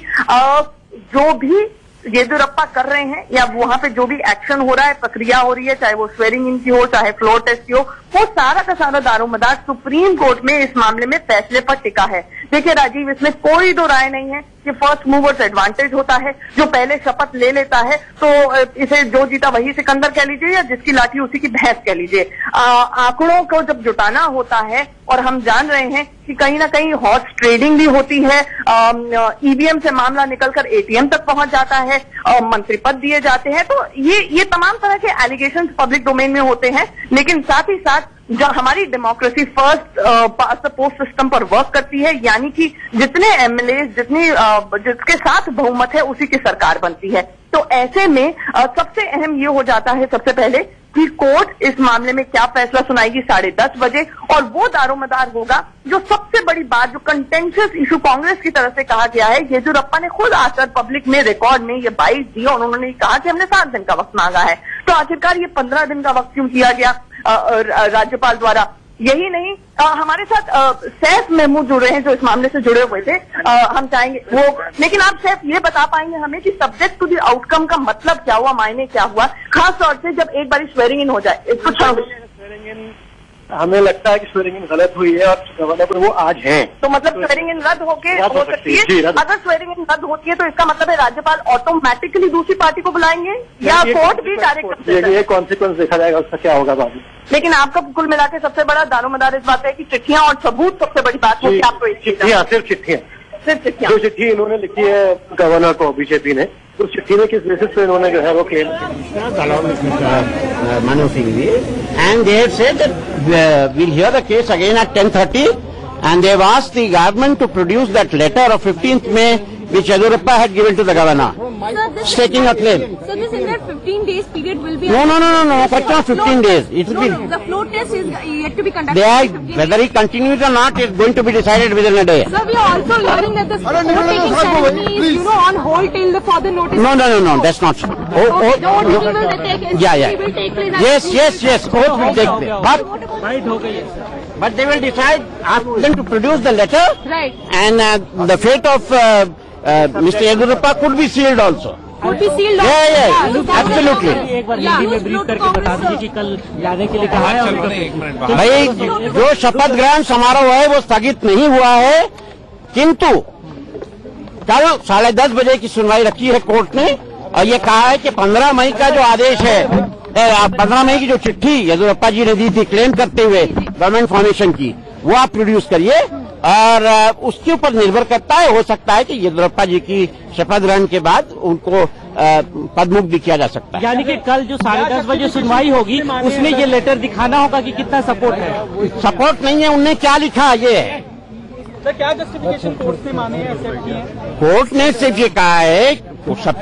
जो भी येदियुरप्पा कर रहे हैं या वहां पे जो भी एक्शन हो रहा है, प्रक्रिया हो रही है, चाहे वो स्वेरिंग इन की हो, चाहे फ्लोर टेस्ट की हो, वो सारा का सारा दारोमदार सुप्रीम कोर्ट में इस मामले में फैसले पर टिका है। देखिए राजीव, इसमें कोई दो राय नहीं है कि फर्स्ट मूवर्स एडवांटेज होता है। जो पहले शपथ ले लेता है तो इसे जो जीता वही सिकंदर कह लीजिए या जिसकी लाठी उसी की भैंस कह लीजिए। आंकड़ों को जब जुटाना होता है, और हम जान रहे हैं कि कहीं ना कहीं हॉर्स ट्रेडिंग भी होती है, ईवीएम से मामला निकलकर एटीएम तक पहुंच जाता है, मंत्री पद दिए जाते हैं, तो ये तमाम तरह के एलिगेशंस पब्लिक डोमेन में होते हैं। लेकिन साथ ही साथ जो हमारी democracy first past the post system पर वर्क करती है, यानी कि जितने एमएलए जिसके साथ बहुमत है उसी की सरकार बनती है। तो ऐसे में सबसे अहम ये हो जाता है सबसे पहले कि कोर्ट इस मामले में क्या फैसला सुनाएगी 10:30 बजे, और वो दारोमदार होगा जो सबसे बड़ी बात, जो कंटेंशियस इशू कांग्रेस की तरफ से कहा गया है। येदियुरप्पा ने खुद आकर पब्लिक में रिकॉर्ड में ये 22 दिया और उन्होंने कहा कि हमने 7 दिन का वक्त मांगा है। तो आखिरकार ये 15 दिन का वक्त क्यों किया गया राज्यपाल द्वारा? यही नहीं, हमारे साथ सैफ महमूद जुड़ रहे हैं जो इस मामले से जुड़े हुए थे। हम चाहेंगे वो, लेकिन आप सैफ ये बता पाएंगे हमें कि सब्जेक्ट टू दी आउटकम का मतलब क्या हुआ, मायने क्या हुआ, खास तौर से जब एक बार स्वेरिंग इन हो जाए? हमें लगता है कि स्वेरिंग इन गलत हुई है और गवर्नर पर वो आज हैं। तो मतलब स्वेरिंग इन रद्द हो सकती है। अगर स्वेरिंग इन रद्द होती है तो इसका मतलब है राज्यपाल ऑटोमेटिकली दूसरी पार्टी को बुलाएंगे या कोर्ट भी डायरेक्ट? ये कॉन्सिक्वेंस देखा जाएगा उसका क्या होगा बाद में। लेकिन आपका कुल मिला के सबसे बड़ा दारोमदार इस बात है कि चिट्ठियां और सबूत सबसे बड़ी बात है कि आपको चिट्ठियां, सिर्फ चिट्ठियां, जो चिट्ठी इन्होंने लिखी है गवर्नर को बीजेपी ने, उस चिट्ठी में किस बेसिस पे इन्होंने जो है वो claim Manu Singhvi, and they had said that we'll hear the case again at 10:30, and they've asked the government to produce that letter of 15th May which Yediyurappa had given to the governor, stating a claim. So this in that 15 days period will be... No, but not 15 days. It will be... the floor test is yet to be conducted. Whether he continues or not is going to be decided within a day. Sir, we are also learning that the vote-taking ceremony is, on hold till the further notice. No, that's not so. The voting will take place. Yes, vote will take place. But they will decide, ask them to produce the letter, right? And the fate of Mr. Yediyurappa could be sealed also. Could be sealed. Yeah, absolutely. एक बार हिंदी में ब्रीफ करके बता दीजिए कि कल जाने के लिए कहा है। भाई, जो शपथ ग्रहण समारोह है वो स्थगित नहीं हुआ है, किंतु कल 10:30 बजे की सुनवाई रखी है कोर्ट ने, और ये कहा है कि 15 मई का जो आदेश है, 15 मई की जो चिट्ठी येदियुरप्पा जी ने दी थी क्लेम करते हुए गवर्नमेंट फॉर्मेशन की, वो आप प्रोड्यूस करिए, और उसके ऊपर निर्भर करता है, हो सकता है कि येदियुरप्पा जी की शपथ ग्रहण के बाद उनको पदमुक्त भी किया जा सकता है। यानी कि कल जो 10:30 बजे सुनवाई होगी उसमें ये लेटर दिखाना होगा कि कितना सपोर्ट है। सपोर्ट नहीं है, उनने क्या लिखा ये है। सर, क्या जस्टिफिकेशन कोर्ट से माने एक्सेप्ट किए? कोर्ट ने सिर्फ ये कहा है,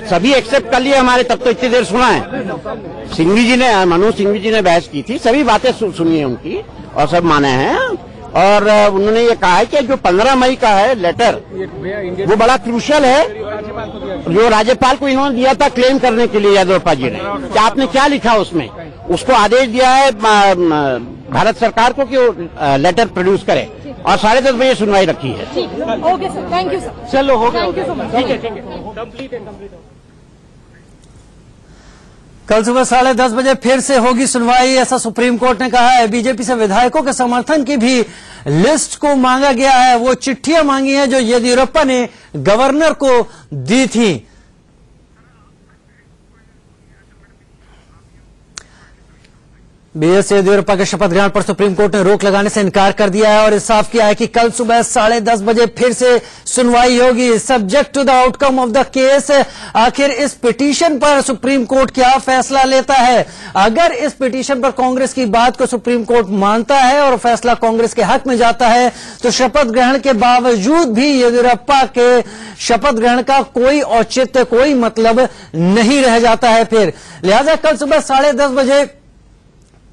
सभी एक्सेप्ट कर लिए हमारे, तब तो इतनी देर सुना है। सिंघवी जी ने, मनु सिंघवी जी ने बहस की थी, सभी बातें सुनी है उनकी और सब माने हैं, और उन्होंने ये कहा है कि जो 15 मई का है लेटर वो बड़ा क्रूशियल है, जो राज्यपाल को इन्होंने दिया था क्लेम करने के लिए येदियुरप्पा जी ने, कि आपने क्या लिखा उसमें, उसको आदेश दिया है भारत सरकार को कि वो लेटर प्रोड्यूस करे, और 10:30 बजे सुनवाई रखी है। Okay sir, thank you sir. चलो, हो गया, थैंक यू सो मच। ठीक है, कंप्लीट। कल सुबह 10:30 बजे फिर से होगी सुनवाई, ऐसा सुप्रीम कोर्ट ने कहा है। बीजेपी से विधायकों के समर्थन की भी लिस्ट को मांगा गया है, वो चिट्ठियां मांगी हैं जो येदियुरप्पा ने गवर्नर को दी थी। बीएस येदियुरप्पा के शपथ ग्रहण पर सुप्रीम कोर्ट ने रोक लगाने से इनकार कर दिया है और इस साफ किया है कि कल सुबह 10:30 बजे फिर से सुनवाई होगी, subject to the outcome of the case. आखिर इस पिटीशन पर सुप्रीम कोर्ट क्या फैसला लेता है? अगर इस पिटीशन पर कांग्रेस की बात को सुप्रीम कोर्ट मानता है और फैसला कांग्रेस के हक में जाता है तो शपथ ग्रहण के बावजूद भी येदियुरप्पा के शपथ ग्रहण का कोई औचित्य, कोई मतलब नहीं रह जाता है। फिर लिहाजा कल सुबह 10:30 बजे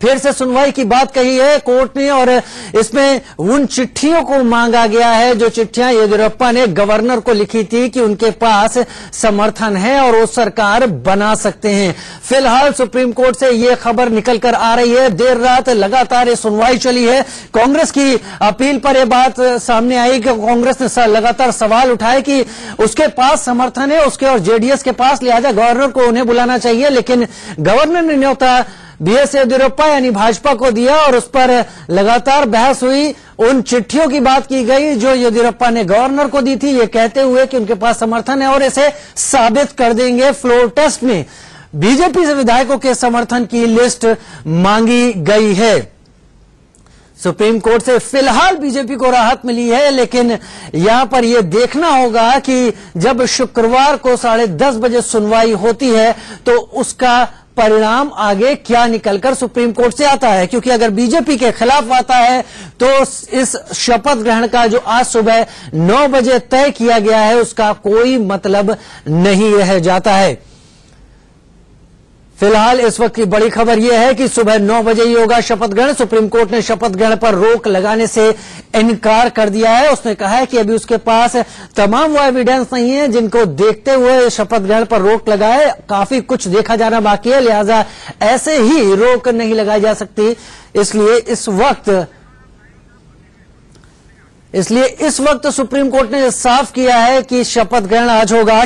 फिर से सुनवाई की बात कही है कोर्ट ने और इसमें उन चिट्ठियों को मांगा गया है जो चिट्ठियां येदियुरप्पा ने गवर्नर को लिखी थी कि उनके पास समर्थन है और वो सरकार बना सकते हैं। फिलहाल सुप्रीम कोर्ट से ये खबर निकलकर आ रही है। देर रात लगातार ये सुनवाई चली है। कांग्रेस की अपील पर यह बात सामने आई कि कांग्रेस ने लगातार सवाल उठाए कि उसके पास समर्थन है, उसके और जेडीएस के पास, लिहाजा गवर्नर को उन्हें बुलाना चाहिए। लेकिन गवर्नर ने न्योता बीएस येदियुरप्पा यानी भाजपा को दिया और उस पर लगातार बहस हुई। उन चिट्ठियों की बात की गई जो येदियुरप्पा ने गवर्नर को दी थी, ये कहते हुए कि उनके पास समर्थन है और इसे साबित कर देंगे फ्लोर टेस्ट में। बीजेपी से विधायकों के समर्थन की लिस्ट मांगी गई है। सुप्रीम कोर्ट से फिलहाल बीजेपी को राहत मिली है, लेकिन यहां पर यह देखना होगा कि जब शुक्रवार को 10:30 बजे सुनवाई होती है तो उसका परिणाम आगे क्या निकलकर सुप्रीम कोर्ट से आता है। क्योंकि अगर बीजेपी के खिलाफ आता है तो इस शपथ ग्रहण का जो आज सुबह 9 बजे तय किया गया है उसका कोई मतलब नहीं रह जाता है। फिलहाल इस वक्त की बड़ी खबर यह है कि सुबह 9 बजे ही होगा शपथ ग्रहण। सुप्रीम कोर्ट ने शपथ ग्रहण पर रोक लगाने से इनकार कर दिया है। उसने कहा है कि अभी उसके पास तमाम वो एविडेंस नहीं है जिनको देखते हुए शपथ ग्रहण पर रोक लगाए। काफी कुछ देखा जाना बाकी है, लिहाजा ऐसे ही रोक नहीं लगाई जा सकती। इसलिए इस वक्त सुप्रीम कोर्ट ने साफ किया है कि शपथ ग्रहण आज होगा।